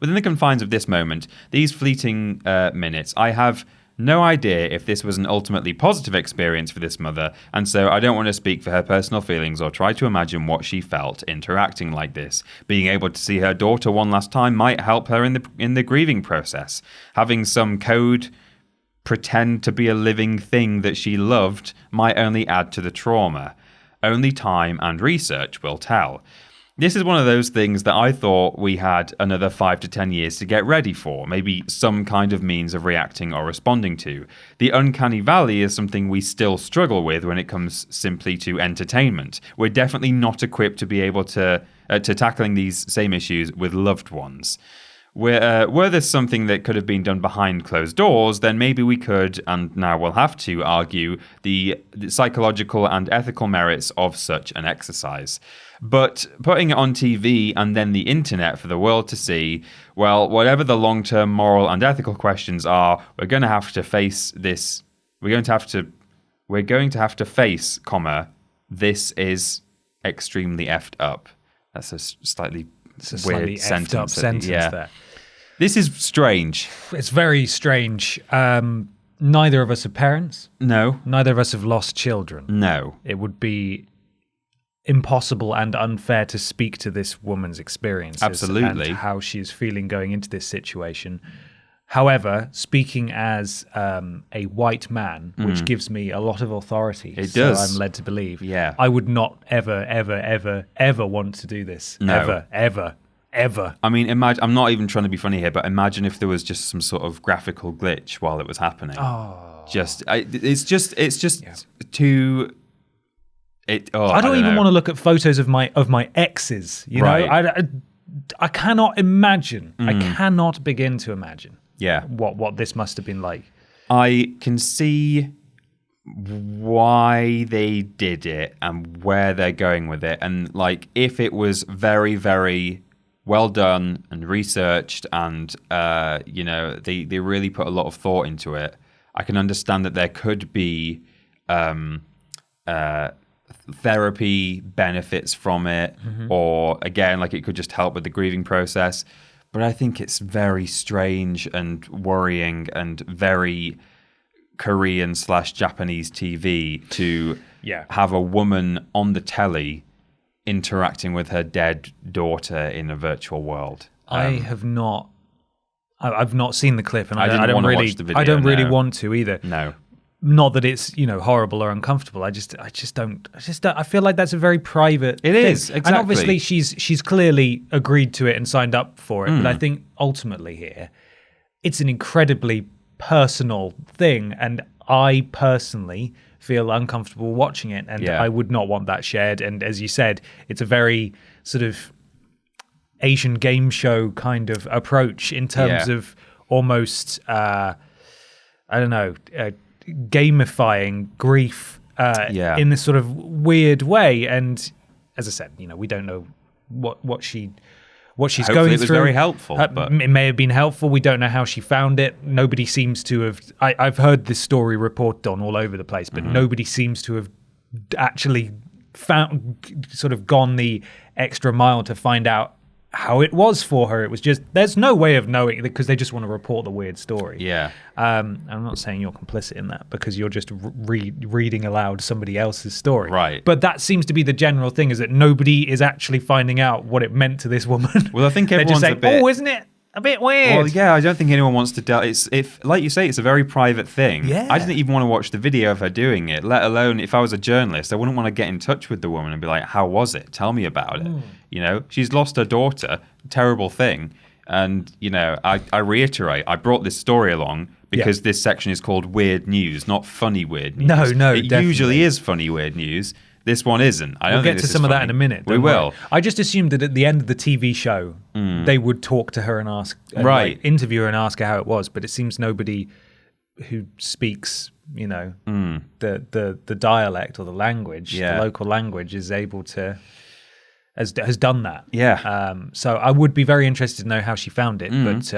Within the confines of this moment, these fleeting minutes, I have no idea if this was an ultimately positive experience for this mother, and so I don't want to speak for her personal feelings or try to imagine what she felt interacting like this. Being able to see her daughter one last time might help her in the grieving process. Having some code pretend to be a living thing that she loved might only add to the trauma. Only time and research will tell. This is one of those things that I thought we had another 5 to 10 years to get ready for, maybe some kind of means of reacting or responding to. The uncanny valley is something we still struggle with when it comes simply to entertainment. We're definitely not equipped to be able to tackling these same issues with loved ones. were this something that could have been done behind closed doors, then maybe we could, and now we'll have to argue the psychological and ethical merits of such an exercise. But putting it on TV and then the internet for the world to see, well, whatever the long-term moral and ethical questions are, we're going to have to face this. We're going to have to face, this is extremely effed up. That's a slightly weird sentence. There. This is strange. It's very strange. Neither of us are parents. No. Neither of us have lost children. No. It would be impossible and unfair to speak to this woman's experiences. Absolutely. And how she's feeling going into this situation. However, speaking as a white man, which gives me a lot of authority, it does. I'm led to believe, yeah, I would not ever want to do this. No. Ever. I mean, imagine. I'm not even trying to be funny here, but imagine if there was just some sort of graphical glitch while it was happening. Oh, it's just too. I don't even want to look at photos of my exes. You know, I cannot imagine. I cannot begin to imagine. Yeah, what this must have been like. I can see why they did it and where they're going with it, and like if it was very, very well done and researched, and they really put a lot of thought into it. I can understand that there could be therapy benefits from it, or again, like it could just help with the grieving process. But I think it's very strange and worrying and very Korean/Japanese TV to have a woman on the telly interacting with her dead daughter in a virtual world. I've not seen the clip, and I don't don't really watch the video, I don't really want to either. No. Not that it's horrible or uncomfortable. I just don't. I feel like that's a very private. It thing. is, exactly. And obviously she's clearly agreed to it and signed up for it. But I think ultimately here, it's an incredibly personal thing, and I personally feel uncomfortable watching it, and I would not want that shared. And as you said, it's a very sort of Asian game show kind of approach in terms of almost gamifying grief in this sort of weird way. And as I said, we don't know what she's Hopefully going it was through. very helpful. But It may have been helpful. We don't know how she found it. Nobody seems to have. I've heard this story reported on all over the place, but nobody seems to have actually gone the extra mile to find out how it was for her. It was just, there's no way of knowing because they just want to report the weird story. Yeah. I'm not saying you're complicit in that because you're just reading aloud somebody else's story. Right. But that seems to be the general thing, is that nobody is actually finding out what it meant to this woman. Well, I think they're just everyone's saying, isn't it a bit weird? Well, yeah, I don't think anyone wants to delve. If, like you say, it's a very private thing. Yeah. I didn't even want to watch the video of her doing it, let alone if I was a journalist, I wouldn't want to get in touch with the woman and be like, how was it? Tell me about it. She's lost her daughter, terrible thing. And, I reiterate, I brought this story along because this section is called Weird News, not funny weird news. No, it definitely. usually is funny weird news. This one isn't. We'll get to some of that in a minute. We will. I just assumed that at the end of the TV show, they would talk to her and ask, interview her and ask her how it was. But it seems nobody who speaks, the dialect or the language, the local language, is able to has done that. Yeah. So I would be very interested to know how she found it, but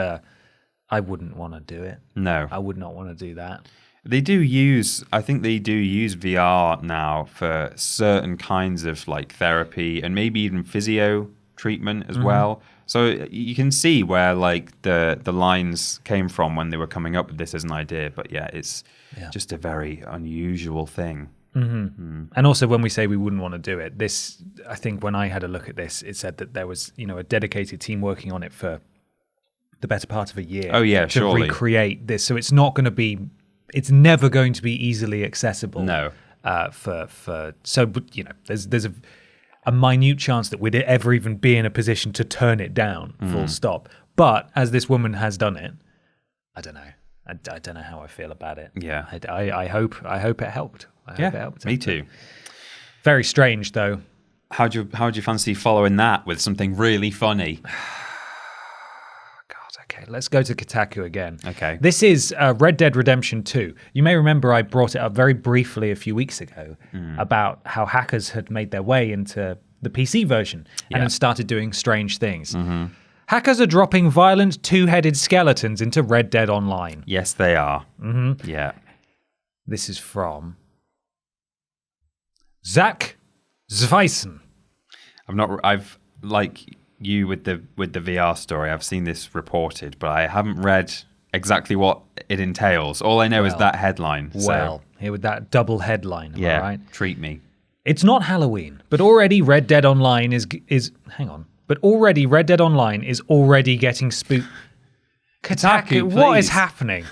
I wouldn't want to do it. No, I would not want to do that. I think they do use VR now for certain kinds of like therapy and maybe even physio treatment as well. So you can see where like the lines came from when they were coming up with this as an idea. But it's just a very unusual thing. And also when we say we wouldn't want to do it, this, I think when I had a look at this, it said that there was, a dedicated team working on it for the better part of a year. Oh yeah, to recreate this. So it's never going to be easily accessible. No. There's a minute chance that we'd ever even be in a position to turn it down, full stop. But as this woman has done it, I don't know. I don't know how I feel about it. Yeah. I hope it helped. I hope it helped. Me too. Very strange though. How'd you fancy following that with something really funny? God, Okay, let's go to Kotaku again. Okay. This is Red Dead Redemption 2. You may remember I brought it up very briefly a few weeks ago about how hackers had made their way into the PC version and had started doing strange things. Hackers are dropping violent two-headed skeletons into Red Dead Online. Yes, they are. Yeah. This is from Zach Zweissen. I've like you with the VR story. I've seen this reported, but I haven't read exactly what it entails. All I know is that headline. Well, here with that double headline. Yeah, all right? treat me. It's not Halloween, but already Red Dead Online is hang on. But already Red Dead Online is already getting spooky. Kotaku, what is happening?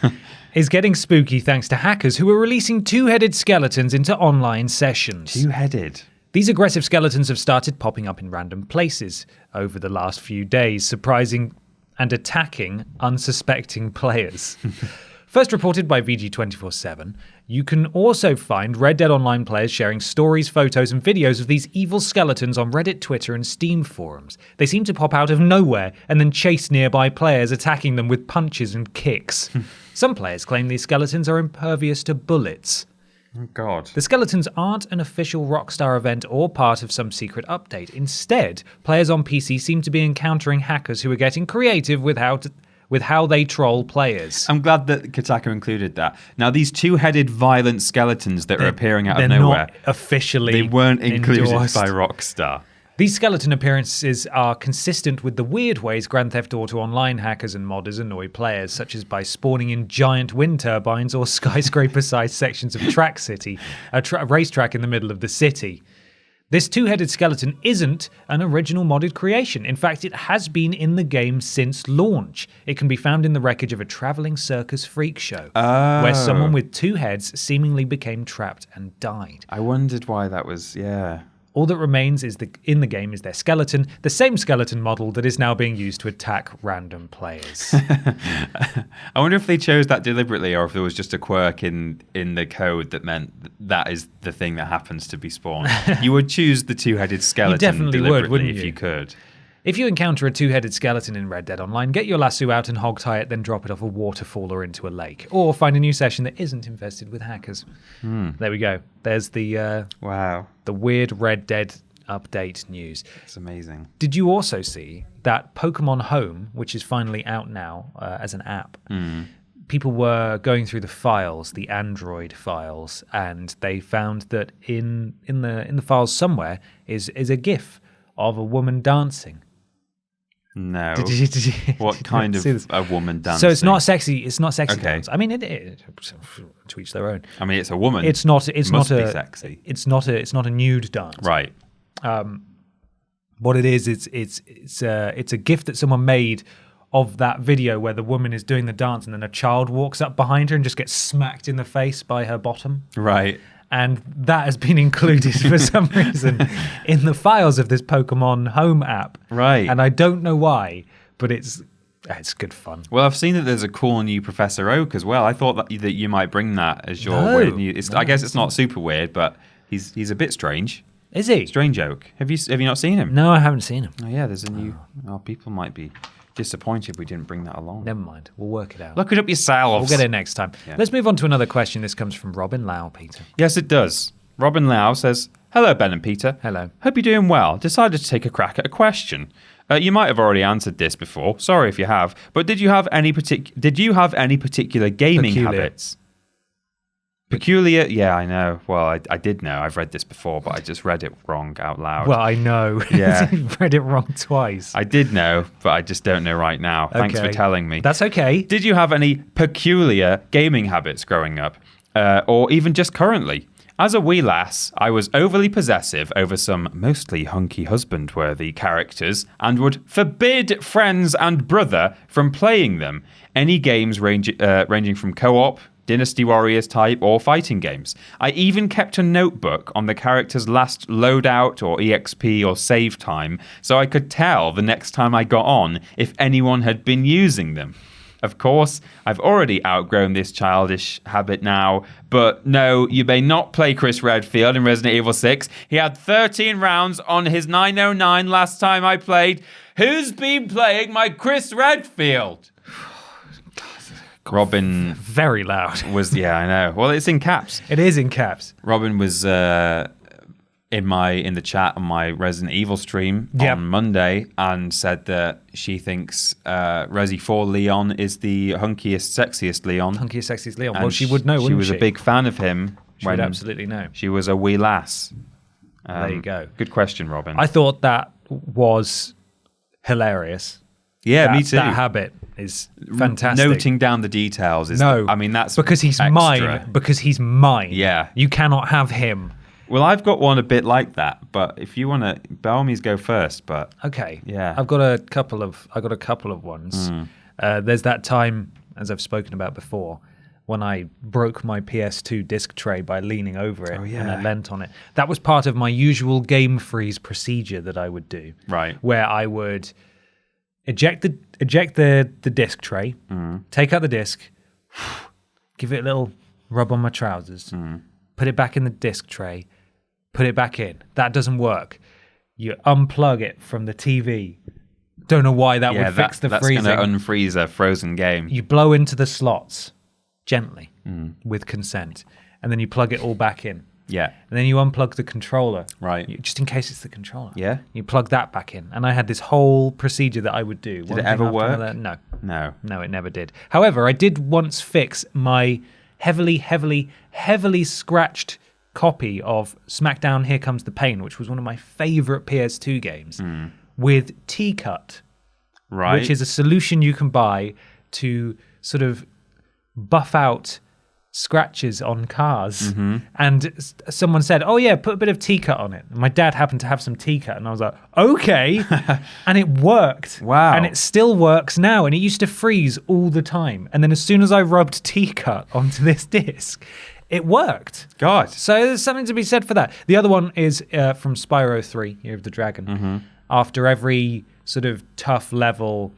Is getting spooky thanks to hackers who are releasing two-headed skeletons into online sessions. Two-headed. These aggressive skeletons have started popping up in random places over the last few days, surprising and attacking unsuspecting players. First reported by VG247, you can also find Red Dead Online players sharing stories, photos, and videos of these evil skeletons on Reddit, Twitter, and Steam forums. They seem to pop out of nowhere and then chase nearby players, attacking them with punches and kicks. Some players claim these skeletons are impervious to bullets. Oh, God. The skeletons aren't an official Rockstar event or part of some secret update. Instead, players on PC seem to be encountering hackers who are getting creative with how they troll players. I'm glad that Kotaku included that. Now, these two-headed violent skeletons that are appearing out of nowhere, not officially they weren't included endorsed by Rockstar. These skeleton appearances are consistent with the weird ways Grand Theft Auto Online hackers and modders annoy players, such as by spawning in giant wind turbines or skyscraper-sized sections of Track City, a racetrack in the middle of the city. This two-headed skeleton isn't an original modded creation. In fact, it has been in the game since launch. It can be found in the wreckage of a traveling circus freak show, where someone with two heads seemingly became trapped and died. I wondered why that was, yeah. All that remains in the game is their skeleton, the same skeleton model that is now being used to attack random players. I wonder if they chose that deliberately or if there was just a quirk in the code that meant that is the thing that happens to be spawned. You would choose the two-headed skeleton definitely deliberately wouldn't if you? you could. If you encounter a two-headed skeleton in Red Dead Online, get your lasso out and hog-tie it, then drop it off a waterfall or into a lake. Or find a new session that isn't infested with hackers. There we go. There's the the weird Red Dead update news. It's amazing. Did you also see that Pokemon Home, which is finally out now as an app, people were going through the files, the Android files, and they found that in the files somewhere is a GIF of a woman dancing. No. Did you What kind of a woman dancing? So it's not sexy. It's not sexy Okay. dance. I mean, it to each their own. I mean, it's a woman. It's not. It's Must not be a sexy. It's not a nude dance. Right. What it is, it's a GIF that someone made of that video where the woman is doing the dance and then a child walks up behind her and just gets smacked in the face by her bottom. Right. And that has been included for some reason in the files of this Pokemon Home app. Right. And I don't know why, but it's good fun. Well, I've seen that there's a cool new Professor Oak as well. I thought that you might bring that as your No. weird new. I guess it's not super weird, but he's a bit strange. Is he? Strange Oak. Have you not seen him? No, I haven't seen him. Oh yeah, there's a new. Oh, people might be disappointed we didn't bring that along. Never mind. We'll work it out. Look it up yourselves. We'll get it next time. Yeah. Let's move on to another question. This comes from Robin Lau, Peter. Yes, it does. Robin Lau says, "Hello, Ben and Peter. Hello. Hope you're doing well. Decided to take a crack at a question. You might have already answered this before. Sorry if you have. But did you have any particular gaming habits?" Peculiar? Yeah, I know. Well, I did know. I've read this before, but I just read it wrong out loud. Well, I know. Yeah. You've read it wrong twice. I did know, but I just don't know right now. Thanks for Okay. telling me. That's okay. Did you have any peculiar gaming habits growing up? Or even just currently? As a wee lass, I was overly possessive over some mostly hunky husband-worthy characters and would forbid friends and brother from playing them. Any games ranging from co-op, Dynasty Warriors type, or fighting games. I even kept a notebook on the character's last loadout or EXP or save time so I could tell the next time I got on if anyone had been using them. Of course, I've already outgrown this childish habit now, but no, you may not play Chris Redfield in Resident Evil 6. He had 13 rounds on his 909 last time I played. Who's been playing my Chris Redfield? Robin Very loud. was, I know. Well, it's in caps. It is in caps. Robin was in the chat on my Resident Evil stream on Monday and said that she thinks Resi 4 Leon is the hunkiest, sexiest Leon. Hunkiest, sexiest Leon. Well, she would know, wouldn't she? She was a big fan of him. She would absolutely know. She was a wee lass. There you go. Good question, Robin. I thought that was hilarious. Yeah, me too. That habit is fantastic. Noting down the details is, that's because he's extra. mine. Because he's mine. Yeah. You cannot have him. Well, I've got one a bit like that, but if you want to, by all means, go first. But okay, yeah, I've got a couple of ones. There's that time, as I've spoken about before, when I broke my PS2 disc tray by leaning over it and I leant on it. That was part of my usual game freeze procedure that I would do. Right, where I would eject the disc tray, take out the disc, give it a little rub on my trousers, put it back in the disc tray, put it back in. That doesn't work. You unplug it from the TV. Don't know why that would fix the freezing. That's going to unfreeze a frozen game. You blow into the slots gently with consent, and then you plug it all back in. Yeah. And then you unplug the controller. Right. Just in case it's the controller. Yeah. You plug that back in. And I had this whole procedure that I would do. Did it ever work? No. No, it never did. However, I did once fix my heavily scratched copy of SmackDown Here Comes the Pain, which was one of my favorite PS2 games, with T-Cut. Right. Which is a solution you can buy to sort of buff out scratches on cars. And someone said, oh yeah, put a bit of T-Cut on it. And my dad happened to have some T-Cut, and I was like, okay. And it worked. Wow. And it still works now, and it used to freeze all the time. And then as soon as I rubbed T-Cut onto this disc, it worked. God. So there's something to be said for that. The other one is from Spyro 3, Year of the Dragon. After every sort of tough level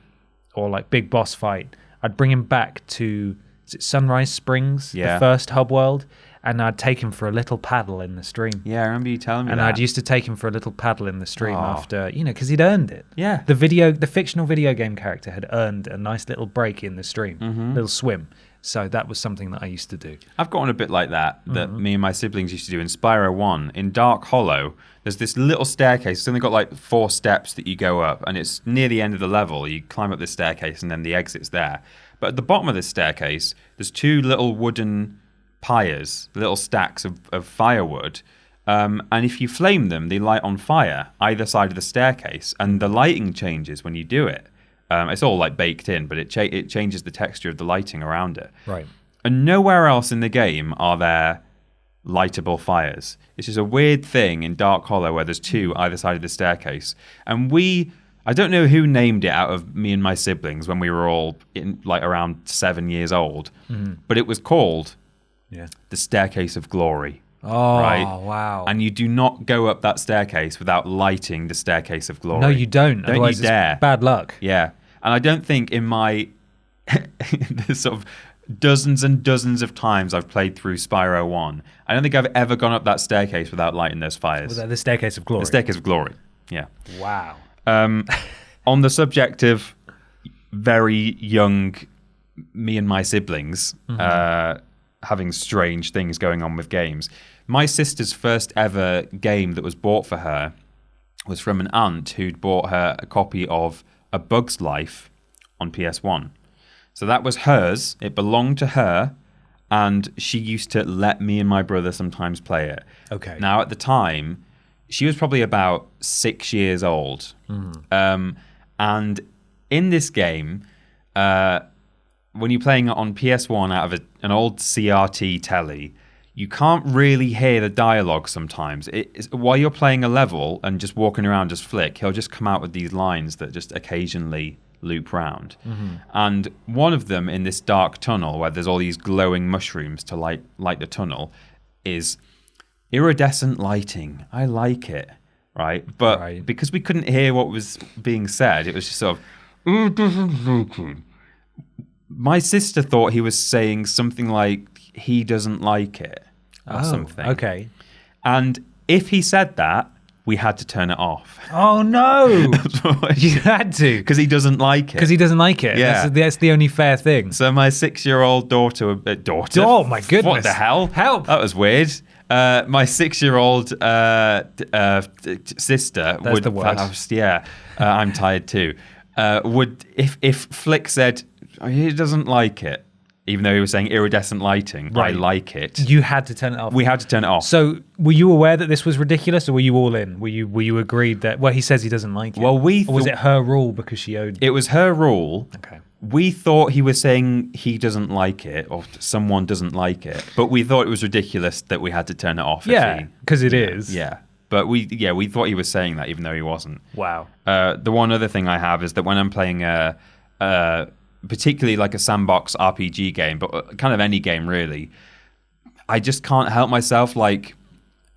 or like big boss fight, I'd bring him back to Sunrise Springs, the first hub world, and I'd take him for a little paddle in the stream. Yeah, I remember you telling me that. And I'd used to take him for a little paddle in the stream after, because he'd earned it. Yeah. The fictional video game character had earned a nice little break in the stream, little swim. So that was something that I used to do. I've got one a bit like that me and my siblings used to do in Spyro 1. In Dark Hollow, there's this little staircase. It's only got like 4 steps that you go up, and it's near the end of the level. You climb up this staircase, and then the exit's there. But at the bottom of this staircase, there's 2 little wooden pyres, little stacks of firewood. And if you flame them, they light on fire either side of the staircase, and the lighting changes when you do it. It's all like baked in, but it changes the texture of the lighting around it. Right. And nowhere else in the game are there lightable fires. It's just a weird thing in Dark Hollow where there's 2 either side of the staircase. And I don't know who named it out of me and my siblings when we were all in like around 7 years old, but it was called the Staircase of Glory. Oh, right? Wow. And you do not go up that staircase without lighting the Staircase of Glory. No, you don't. Don't Otherwise you dare. It's bad luck. Yeah. And I don't think in my the sort of dozens and dozens of times I've played through Spyro 1, I don't think I've ever gone up that staircase without lighting those fires. Was that the Staircase of Glory? The Staircase of Glory, yeah. Wow. On the subject of very young me and my siblings having strange things going on with games, my sister's first ever game that was bought for her was from an aunt who'd bought her a copy of A Bug's Life on PS1. So that was hers. It belonged to her, and she used to let me and my brother sometimes play it. Okay. Now, at the time, she was probably about 6 years old. And in this game, when you're playing it on PS1 out of an old CRT telly, you can't really hear the dialogue sometimes. While you're playing a level and just walking around, just flick, he'll just come out with these lines that just occasionally loop round. And one of them in this dark tunnel where there's all these glowing mushrooms to light the tunnel is iridescent lighting. I like it, right? But because we couldn't hear what was being said, it was just sort of iridescent lighting. My sister thought he was saying something like he doesn't like it or something. Okay. And if he said that, we had to turn it off. Oh no! You had to because he doesn't like it. Because he doesn't like it. Yeah, that's the only fair thing. So my 6-year-old daughter. Oh my goodness! What the hell? Help! That was weird. My 6-year-old sister That's would. The word. I'm tired too. Would if Flick said he doesn't like it, even though he was saying iridescent lighting, right. I like it. You had to turn it off. We had to turn it off. So were you aware that this was ridiculous, or were you all in? Were you agreed that? Well, he says he doesn't like it. Well, or was it her rule because she owed? It was her rule. Okay. We thought he was saying he doesn't like it, or someone doesn't like it, but we thought it was ridiculous that we had to turn it off. Yeah, because it is. Yeah. But we thought he was saying that even though he wasn't. Wow. The one other thing I have is that when I'm playing particularly like a sandbox RPG game, but kind of any game really, I just can't help myself. Like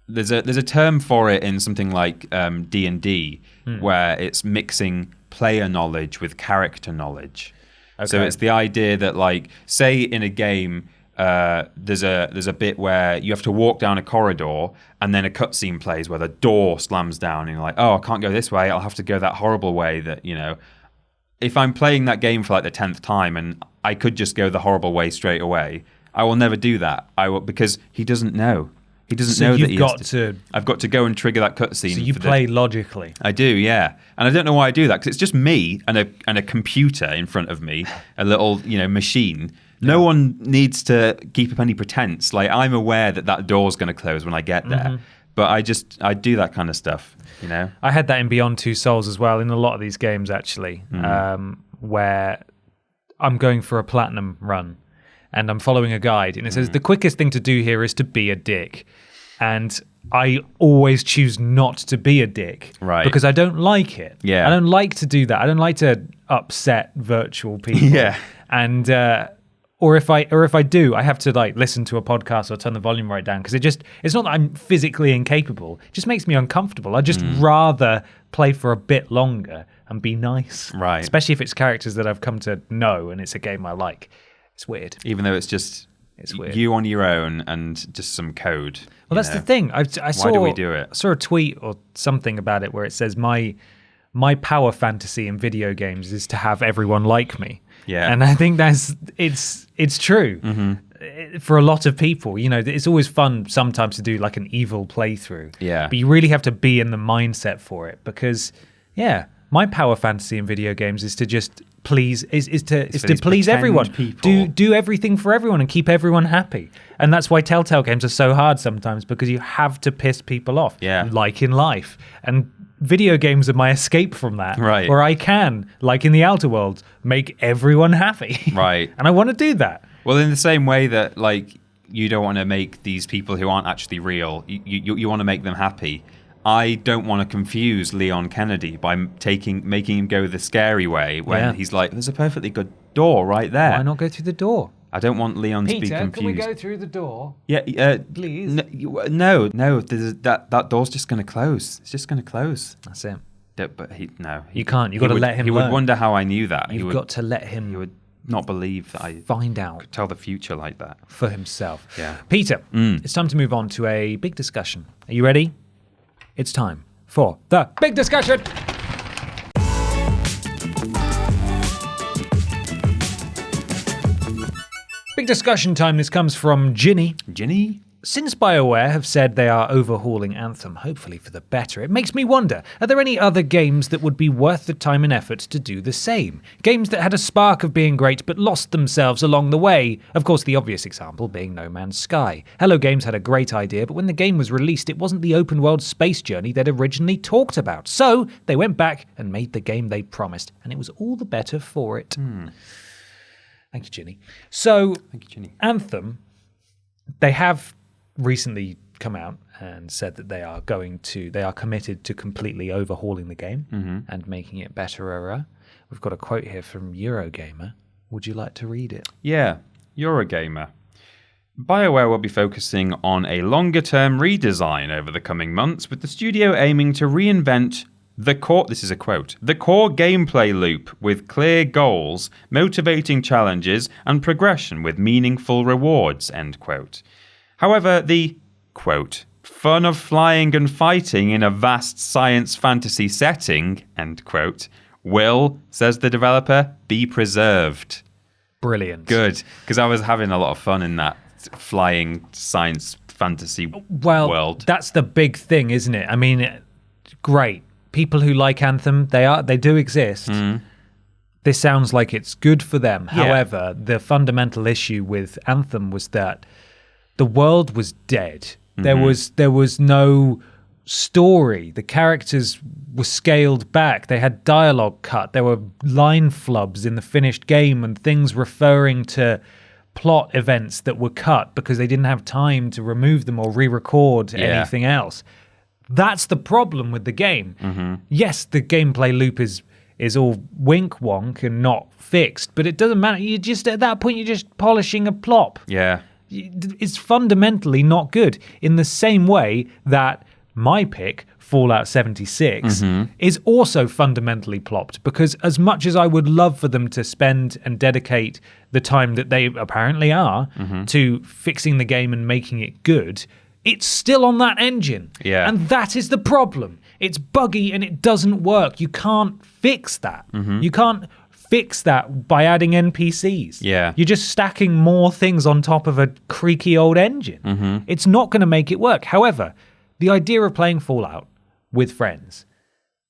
there's a term for it in something like D&D where it's mixing player knowledge with character knowledge. Okay. So it's the idea that, like, say in a game, there's a bit where you have to walk down a corridor and then a cutscene plays where the door slams down and you're like, oh, I can't go this way. I'll have to go that horrible way that, you know. If I'm playing that game for like the 10th time and I could just go the horrible way straight away, I will never do that. Because he doesn't know. He doesn't know that he has to. I've got to go and trigger that cutscene. So you play logically. I do, yeah, and I don't know why I do that because it's just me and a computer in front of me, a little machine. No one needs to keep up any pretense. Like I'm aware that door's going to close when I get there, but I do that kind of stuff. You know, I had that in Beyond Two Souls as well. In a lot of these games, actually, where I'm going for a platinum run. And I'm following a guide, and it says the quickest thing to do here is to be a dick. And I always choose not to be a dick, right? Because I don't like it. Yeah, I don't like to do that. I don't like to upset virtual people. Yeah, and or if I do, I have to like listen to a podcast or turn the volume right down because it's not that I'm physically incapable. It just makes me uncomfortable. I'd just rather play for a bit longer and be nice, right? Especially if it's characters that I've come to know and it's a game I like. It's weird. Even though it's weird. You on your own and just some code. Well, that's the thing. I saw, why do we do it? I saw a tweet or something about it where it says my power fantasy in video games is to have everyone like me. Yeah. And I think it's true. For a lot of people, it's always fun sometimes to do like an evil playthrough. Yeah. But you really have to be in the mindset for it because, my power fantasy in video games is to just please please everyone. Do everything for everyone and keep everyone happy. And that's why Telltale games are so hard sometimes because you have to piss people off. Yeah. Like in life. And video games are my escape from that. Right. Where I can, like in the Outer Worlds, make everyone happy. Right. And I want to do that. Well, in the same way that like you don't want to make these people who aren't actually real, you want to make them happy. I don't want to confuse Leon Kennedy by making him go the scary way when he's like, there's a perfectly good door right there. Why not go through the door? I don't want Leon to be confused. Can we go through the door? Yeah, please. No. That door's just going to close. It's just going to close. That's it. But you can't. You've got to let him. He would wonder how I knew that. You've got to let him. He would not believe that I find out. Could tell the future like that for himself. Yeah, Peter. It's time to move on to a big discussion. Are you ready? It's time for the big discussion. Big discussion time. This comes from Ginny. Ginny? Since BioWare have said they are overhauling Anthem, hopefully for the better, it makes me wonder, are there any other games that would be worth the time and effort to do the same? Games that had a spark of being great but lost themselves along the way. Of course, the obvious example being No Man's Sky. Hello Games had a great idea, but when the game was released, it wasn't the open-world space journey they'd originally talked about. So, they went back and made the game they promised, and it was all the better for it. Thank you, Ginny. So, thank you, Ginny. Anthem, they have recently come out and said that they are committed to completely overhauling the game and making it better. We've got a quote here from Eurogamer. Would you like to read it? Yeah, Eurogamer. BioWare will be focusing on a longer-term redesign over the coming months, with the studio aiming to reinvent the core gameplay loop with clear goals, motivating challenges, and progression with meaningful rewards, end quote. However, the, quote, fun of flying and fighting in a vast science fantasy setting, end quote, will, says the developer, be preserved. Brilliant. Good, because I was having a lot of fun in that flying science fantasy world. That's the big thing, isn't it? I mean, great. People who like Anthem, they do exist. This sounds like it's good for them. Yeah. However, the fundamental issue with Anthem was that the world was dead. There was no story. The characters were scaled back. They had dialogue cut. There were line flubs in the finished game and things referring to plot events that were cut because they didn't have time to remove them or re-record anything else. That's the problem with the game. Yes, the gameplay loop is all wink wonk and not fixed, but it doesn't matter. You just at that point you're just polishing a plop. Yeah. It's fundamentally not good. In the same way that my pick, Fallout 76, is also fundamentally plopped, because as much as I would love for them to spend and dedicate the time that they apparently are to fixing the game and making it good, it's still on that engine. Yeah. And that is the problem. It's buggy and it doesn't work. You can't fix that. You can't fix that by adding NPCs. Yeah. You're just stacking more things on top of a creaky old engine. It's not going to make it work. However, the idea of playing Fallout with friends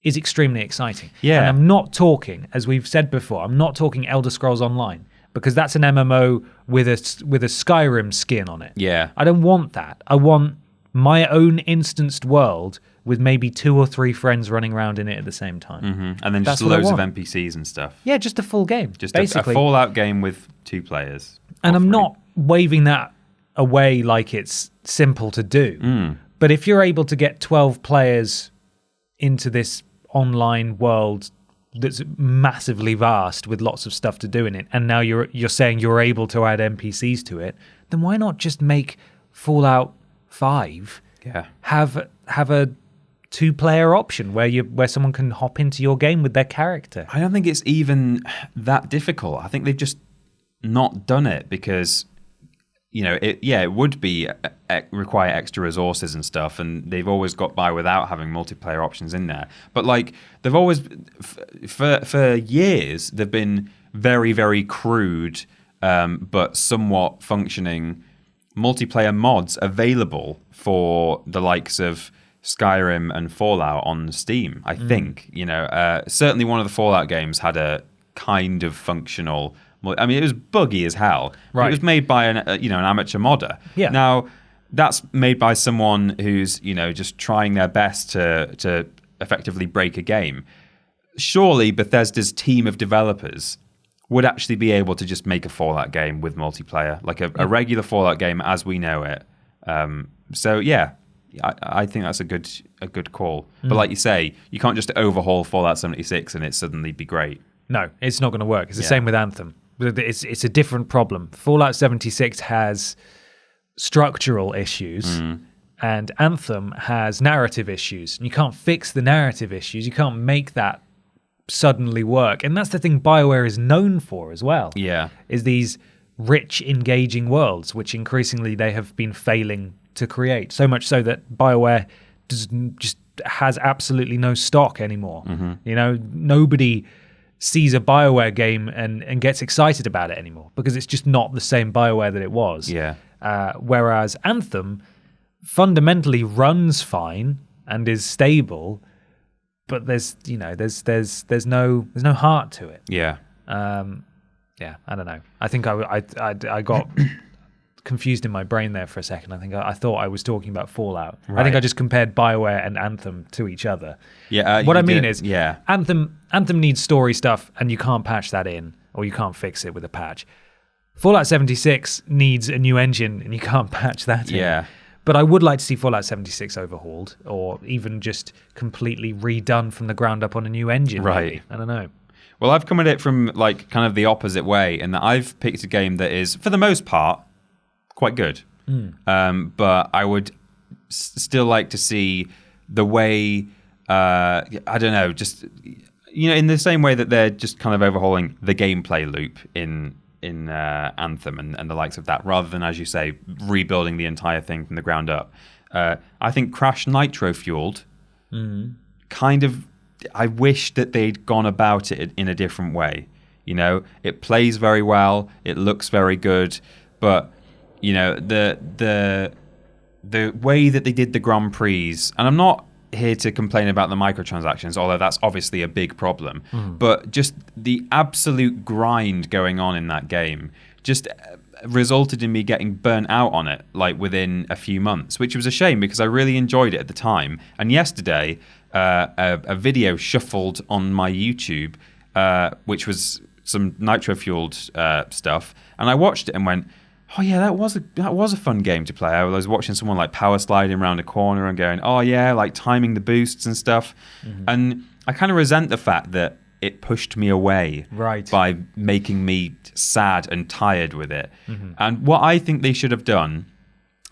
is extremely exciting. Yeah. And I'm not talking, as we've said before, I'm not talking Elder Scrolls Online, because that's an MMO with a Skyrim skin on it. Yeah. I don't want that. I want my own instanced world with maybe 2 or 3 friends running around in it at the same time. And then That's just what I loads of want. NPCs and stuff. Yeah, just a full game. Just basically. a Fallout game with 2 players. And I'm Offering. not waving that away like it's simple to do. But if you're able to get 12 players into this online world that's massively vast with lots of stuff to do in it, and now you're saying you're able to add NPCs to it, then why not just make Fallout 5 have a 2-player option where someone can hop into your game with their character? I don't think it's even that difficult. I think they've just not done it because, it would be require extra resources and stuff, and they've always got by without having multiplayer options in there. But like they've always, for years, they've been very, very crude, but somewhat functioning multiplayer mods available for the likes of Skyrim and Fallout on Steam. I think certainly one of the Fallout games had a kind of functional. I mean, it was buggy as hell. Right. It was made by an amateur modder. Yeah. Now, that's made by someone who's just trying their best to effectively break a game. Surely Bethesda's team of developers would actually be able to just make a Fallout game with multiplayer, like a regular Fallout game as we know it. So yeah, I think that's a good call. But like you say, you can't just overhaul Fallout 76 and it suddenly be great. No, it's not going to work. It's the same with Anthem. It's a different problem. Fallout 76 has structural issues, and Anthem has narrative issues. And you can't fix the narrative issues. You can't make that suddenly work. And that's the thing BioWare is known for as well. Yeah. Is these rich, engaging worlds, which increasingly they have been failing to create. So much so that BioWare just has absolutely no stock anymore. Nobody sees a BioWare game and gets excited about it anymore because it's just not the same BioWare that it was. Yeah. Whereas Anthem fundamentally runs fine and is stable, but there's no heart to it. Yeah. I don't know. I think I got confused in my brain there for a second. I thought I was talking about Fallout. Right. I think I just compared BioWare and Anthem to each other. Yeah. What I mean is, yeah. Anthem needs story stuff, and you can't patch that in, or you can't fix it with a patch. Fallout 76 needs a new engine, and you can't patch that in. Yeah. But I would like to see Fallout 76 overhauled, or even just completely redone from the ground up on a new engine. Right. Maybe. I don't know. Well, I've come at it from like kind of the opposite way, in that I've picked a game that is, for the most part, quite good. But I would still like to see the way, I don't know, just, in the same way that they're just kind of overhauling the gameplay loop in Anthem and the likes of that, rather than, as you say, rebuilding the entire thing from the ground up. I think Crash Nitro Fueled kind of, I wish that they'd gone about it in a different way. You know, it plays very well, it looks very good, but you know, the way that they did the Grand Prix, and I'm not here to complain about the microtransactions, although that's obviously a big problem, but just the absolute grind going on in that game just resulted in me getting burnt out on it like within a few months, which was a shame because I really enjoyed it at the time. And yesterday a video shuffled on my YouTube which was some nitro fueled stuff, and I watched it and went, oh yeah, that was a fun game to play. I was watching someone like power sliding around a corner and going, oh yeah, like timing the boosts and stuff. And I kind of resent the fact that it pushed me away by making me sad and tired with it. And what I think they should have done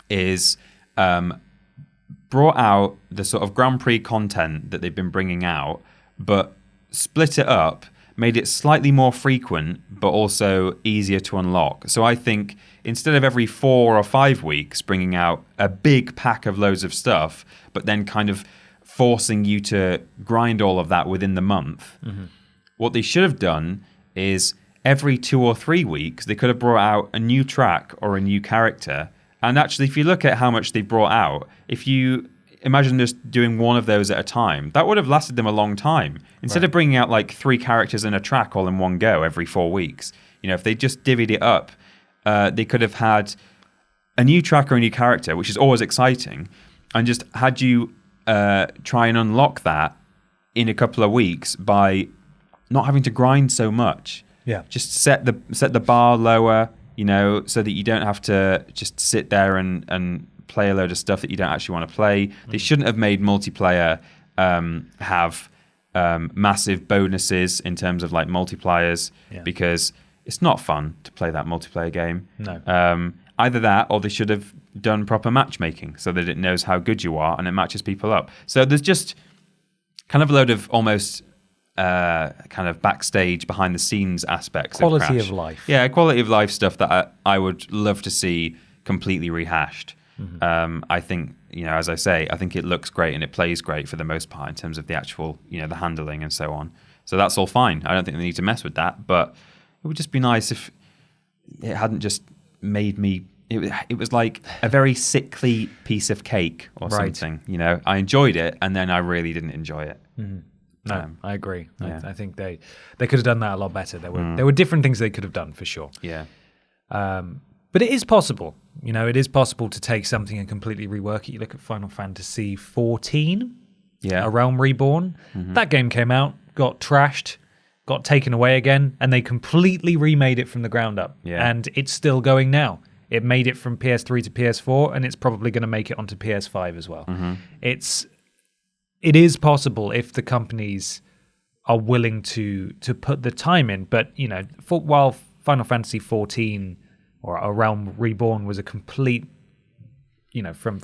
is brought out the sort of Grand Prix content that they've been bringing out, but split it up, made it slightly more frequent, but also easier to unlock. So I think instead of every 4 or 5 weeks bringing out a big pack of loads of stuff, but then kind of forcing you to grind all of that within the month, what they should have done is every 2 or 3 weeks, they could have brought out a new track or a new character. And actually, if you look at how much they brought out, if you imagine just doing one of those at a time, that would have lasted them a long time. Instead of bringing out like 3 characters and a track all in one go every 4 weeks, you know, if they just divvied it up, they could have had a new track or a new character, which is always exciting, and just had you try and unlock that in a couple of weeks by not having to grind so much. Yeah. Just set the bar lower, you know, so that you don't have to just sit there and play a load of stuff that you don't actually want to play. They shouldn't have made multiplayer have massive bonuses in terms of like multipliers, because it's not fun to play that multiplayer game. No. Either that, or they should have done proper matchmaking so that it knows how good you are and it matches people up. So there's just kind of a load of almost kind of backstage, behind the scenes aspects. Quality of life. Yeah, quality of life stuff that I would love to see completely rehashed. I think, you know, as I say, I think it looks great and it plays great for the most part in terms of the actual, you know, the handling and so on. So that's all fine. I don't think they need to mess with that, but it would just be nice if it hadn't just made me. It was like a very sickly piece of cake or something. You know, I enjoyed it and then I really didn't enjoy it. No, I agree. Yeah. I think they could have done that a lot better. There were different things they could have done for sure. Yeah. But it is possible. You know, it is possible to take something and completely rework it. You look at Final Fantasy 14, A Realm Reborn. That game came out, got trashed, got taken away again, and they completely remade it from the ground up. Yeah. And it's still going now. It made it from PS3 to PS4, and it's probably going to make it onto PS5 as well. It is possible if the companies are willing to put the time in. But, you know, while Final Fantasy 14 or A Realm Reborn was a complete, you know, from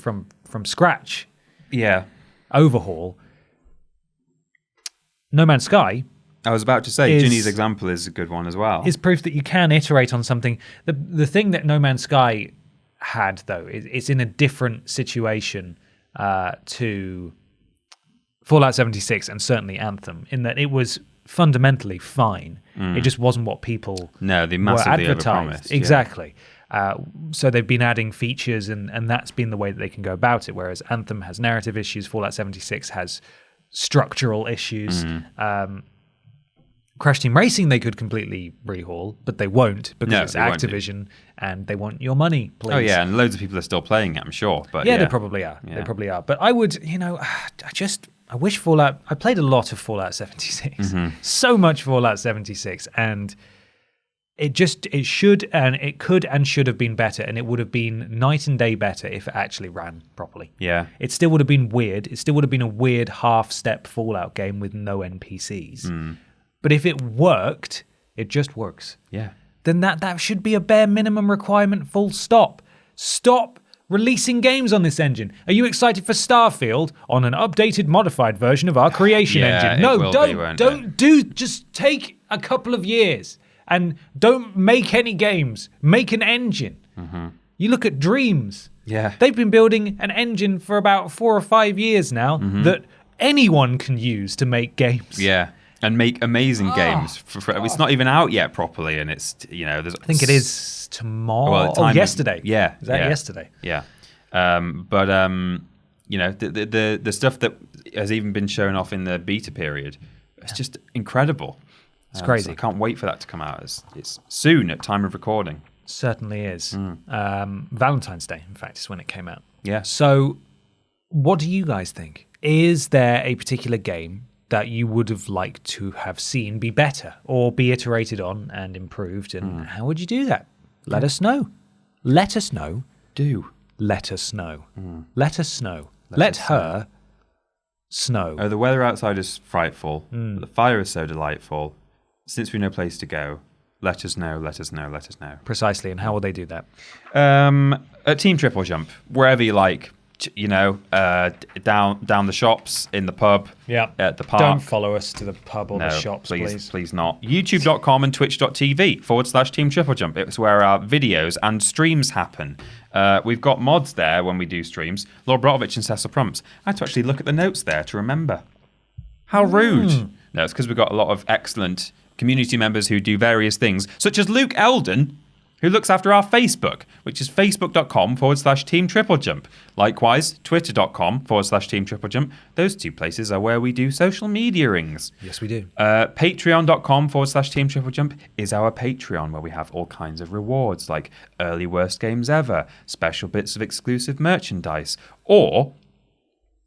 scratch overhaul, No Man's Sky, I was about to say, Ginny's example is a good one as well. Is proof that you can iterate on something. The thing that No Man's Sky had, though, it's in a different situation to Fallout 76 and certainly Anthem, in that it was fundamentally fine. It just wasn't what people they massively were advertised. overpromised. Exactly. So they've been adding features, and that's been the way that they can go about it, whereas Anthem has narrative issues, Fallout 76 has structural issues. Crash Team Racing they could completely rehaul, but they won't, because it's Activision and they want your money, please. Oh yeah, and loads of people are still playing it, I'm sure. But they probably are. They probably are. But I would, you know, I wish Fallout. I played a lot of Fallout 76, so much Fallout 76, and it should and it could and should have been better, and it would have been night and day better if it actually ran properly. Yeah, it still would have been weird. It still would have been a weird half-step Fallout game with no NPCs. But if it worked, it just works. Yeah. Then that should be a bare minimum requirement, full stop. Stop releasing games on this engine. Are you excited for Starfield on an updated, modified version of our creation engine? No, don't. Just take a couple of years and don't make any games. Make an engine. You look at Dreams. Yeah. They've been building an engine for about 4 or 5 years now that anyone can use to make games. Yeah. And make amazing games. It's not even out yet properly, and it's there's. I think it is tomorrow. Well, yesterday. Yeah. Is that yesterday? Yeah. The stuff that has even been shown off in the beta period, it's just incredible. It's crazy. So I can't wait for that to come out. It's soon at time of recording. Certainly is. Valentine's Day, in fact, is when it came out. Yeah. So, what do you guys think? Is there a particular game that you would have liked to have seen be better or be iterated on and improved? And how would you do that? Let us know. Let us know. Do. Let us know. Let us know. Let her snow. Oh, the weather outside is frightful. But the fire is so delightful. Since we know place to go, let us know, let us know, let us know. Precisely. And how will they do that? At Team TripleJump, wherever you like, down the shops, in the pub, at the park. Don't follow us to the pub or the shops, please. Please not. YouTube.com and twitch.tv/Team TripleJump. It's where our videos and streams happen. We've got mods there when we do streams. Lord Brotovich and Cecil Prumps. I had to actually look at the notes there to remember. How rude. No, it's because we've got a lot of excellent community members who do various things, such as Luke Eldon, who looks after our Facebook, which is facebook.com/Team TripleJump. Likewise, twitter.com/Team TripleJump. Those two places are where we do social media rings. Yes, we do. Patreon.com/Team TripleJump is our Patreon, where we have all kinds of rewards, like early worst games ever, special bits of exclusive merchandise, or,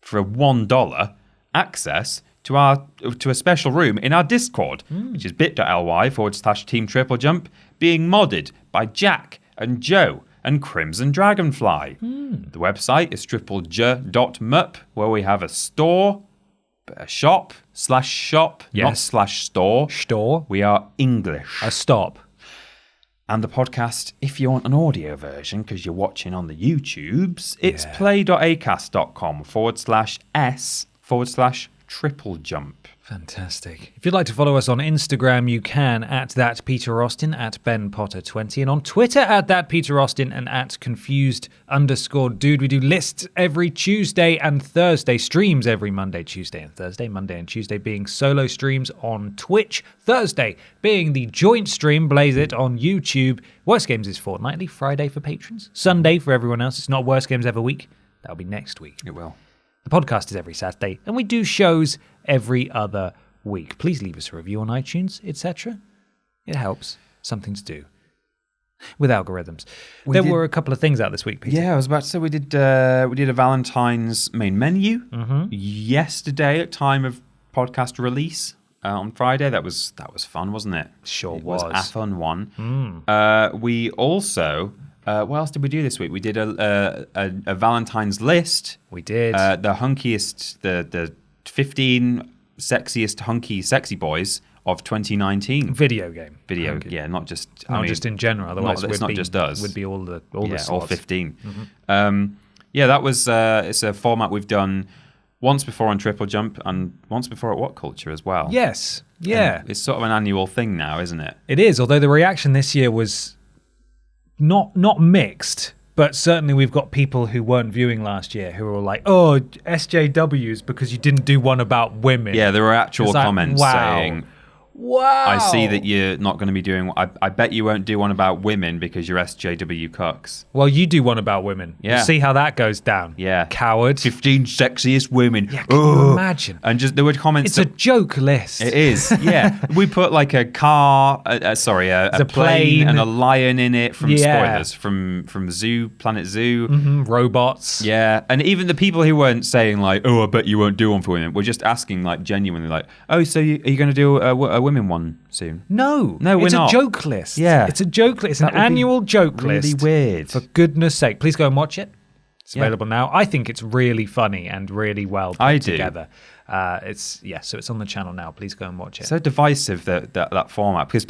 for $1, access to a special room in our Discord, which is bit.ly/Team TripleJump, being modded by Jack and Joe and Crimson Dragonfly. The website is triplej.mup, where we have a store, a shop/shop, not /store. Store. We are English. A stop. And the podcast, if you want an audio version, because you're watching on the YouTubes, it's play.acast.com/s/TripleJump. Fantastic. If you'd like to follow us on Instagram, you can at @ThatPeterAustin, @BenPotter20, and on Twitter @ThatPeterAustin and @confused_dude. We do lists every Tuesday and Thursday, streams every Monday, Tuesday and Thursday, Monday and Tuesday being solo streams on Twitch, Thursday being the joint stream, Blaze It, on YouTube. Worst Games is fortnightly, Friday for patrons, Sunday for everyone else. It's not Worst Games Ever week. That'll be next week. It will. The podcast is every Saturday, and we do shows every other week. Please leave us a review on iTunes, etc. It helps. Something to do with algorithms. There were a couple of things out this week, Peter. Yeah, I was about to say we did a Valentine's main menu yesterday at time of podcast release on Friday. That was fun, wasn't it? Sure it was. A fun one. We also. What else did we do this week? We did a Valentine's list. We did. The hunkiest, the 15 sexiest hunky sexy boys of 2019. Video game. Yeah, not just just in general. Otherwise, it's not just us. Would be all the slots. All 15. That was it's a format we've done once before on TripleJump and once before at What Culture as well. Yes. Yeah. And it's sort of an annual thing now, isn't it? It is. Although the reaction this year was not mixed, but certainly we've got people who weren't viewing last year who were like, "Oh, SJWs because you didn't do one about women." Yeah, there were actual comments saying, "Wow, I see that you're not going to be doing. I bet you won't do one about women because you're SJW cucks." Well, you do one about women. Yeah. We'll see how that goes down. Yeah, coward. 15 sexiest women. Yeah, can you imagine? And just there were comments. It's a joke list. It is. Yeah, we put like a car. A plane and a lion in it from spoilers from Planet Zoo. Robots. Yeah, and even the people who weren't saying like, "Oh, I bet you won't do one for women," were just asking like genuinely like, "Oh, so are you going to do a women one soon?" No, we're it's not. a joke list. Yeah, it's a joke list. It's an annual joke list. Really weird. For goodness sake, please go and watch it. It's available now. I think it's really funny and really well put together. So it's on the channel now. Please go and watch it. So divisive that format because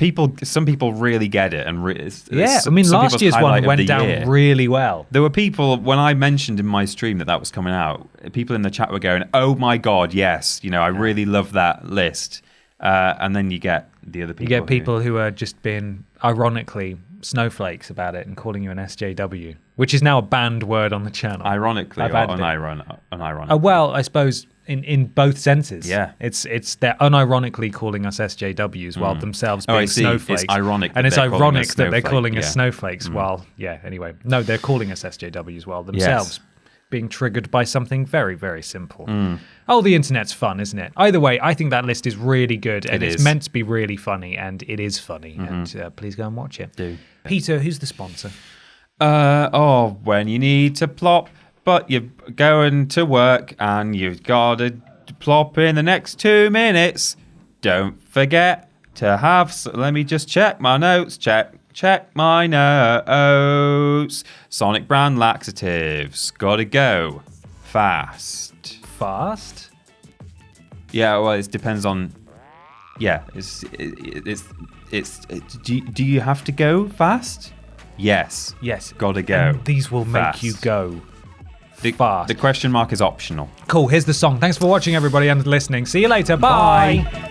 some people really get it and last year's one went down really well. There were people when I mentioned in my stream that was coming out. People in the chat were going, "Oh my god, yes! I really love that list." And then you get the other people. You get people who are just being ironically snowflakes about it and calling you an SJW which is now a banned word on the channel. Ironically, or unironically. Well, I suppose in both senses. Yeah. It's they're unironically calling us SJWs while themselves being snowflakes. It's ironic. And it's ironic that they're calling us yeah. snowflakes while, anyway. No, they're calling us SJWs while themselves being triggered by something very, very simple. Oh, the internet's fun, isn't it? Either way, I think that list is really good and it's meant to be really funny, and it is funny. And please go and watch it. Do. Peter, who's the sponsor? When you need to plop, but you're going to work and you've got to plop in the next 2 minutes. Don't forget to have. Let me just check my notes. Check my notes. Sonic brand laxatives. Gotta go fast. Fast? Yeah, well, it depends on. Yeah, it's. Do you have to go fast? Yes. Gotta go. And these will fast. make you go fast. The question mark is optional. Cool. Here's the song. Thanks for watching, everybody, and listening. See you later. Bye.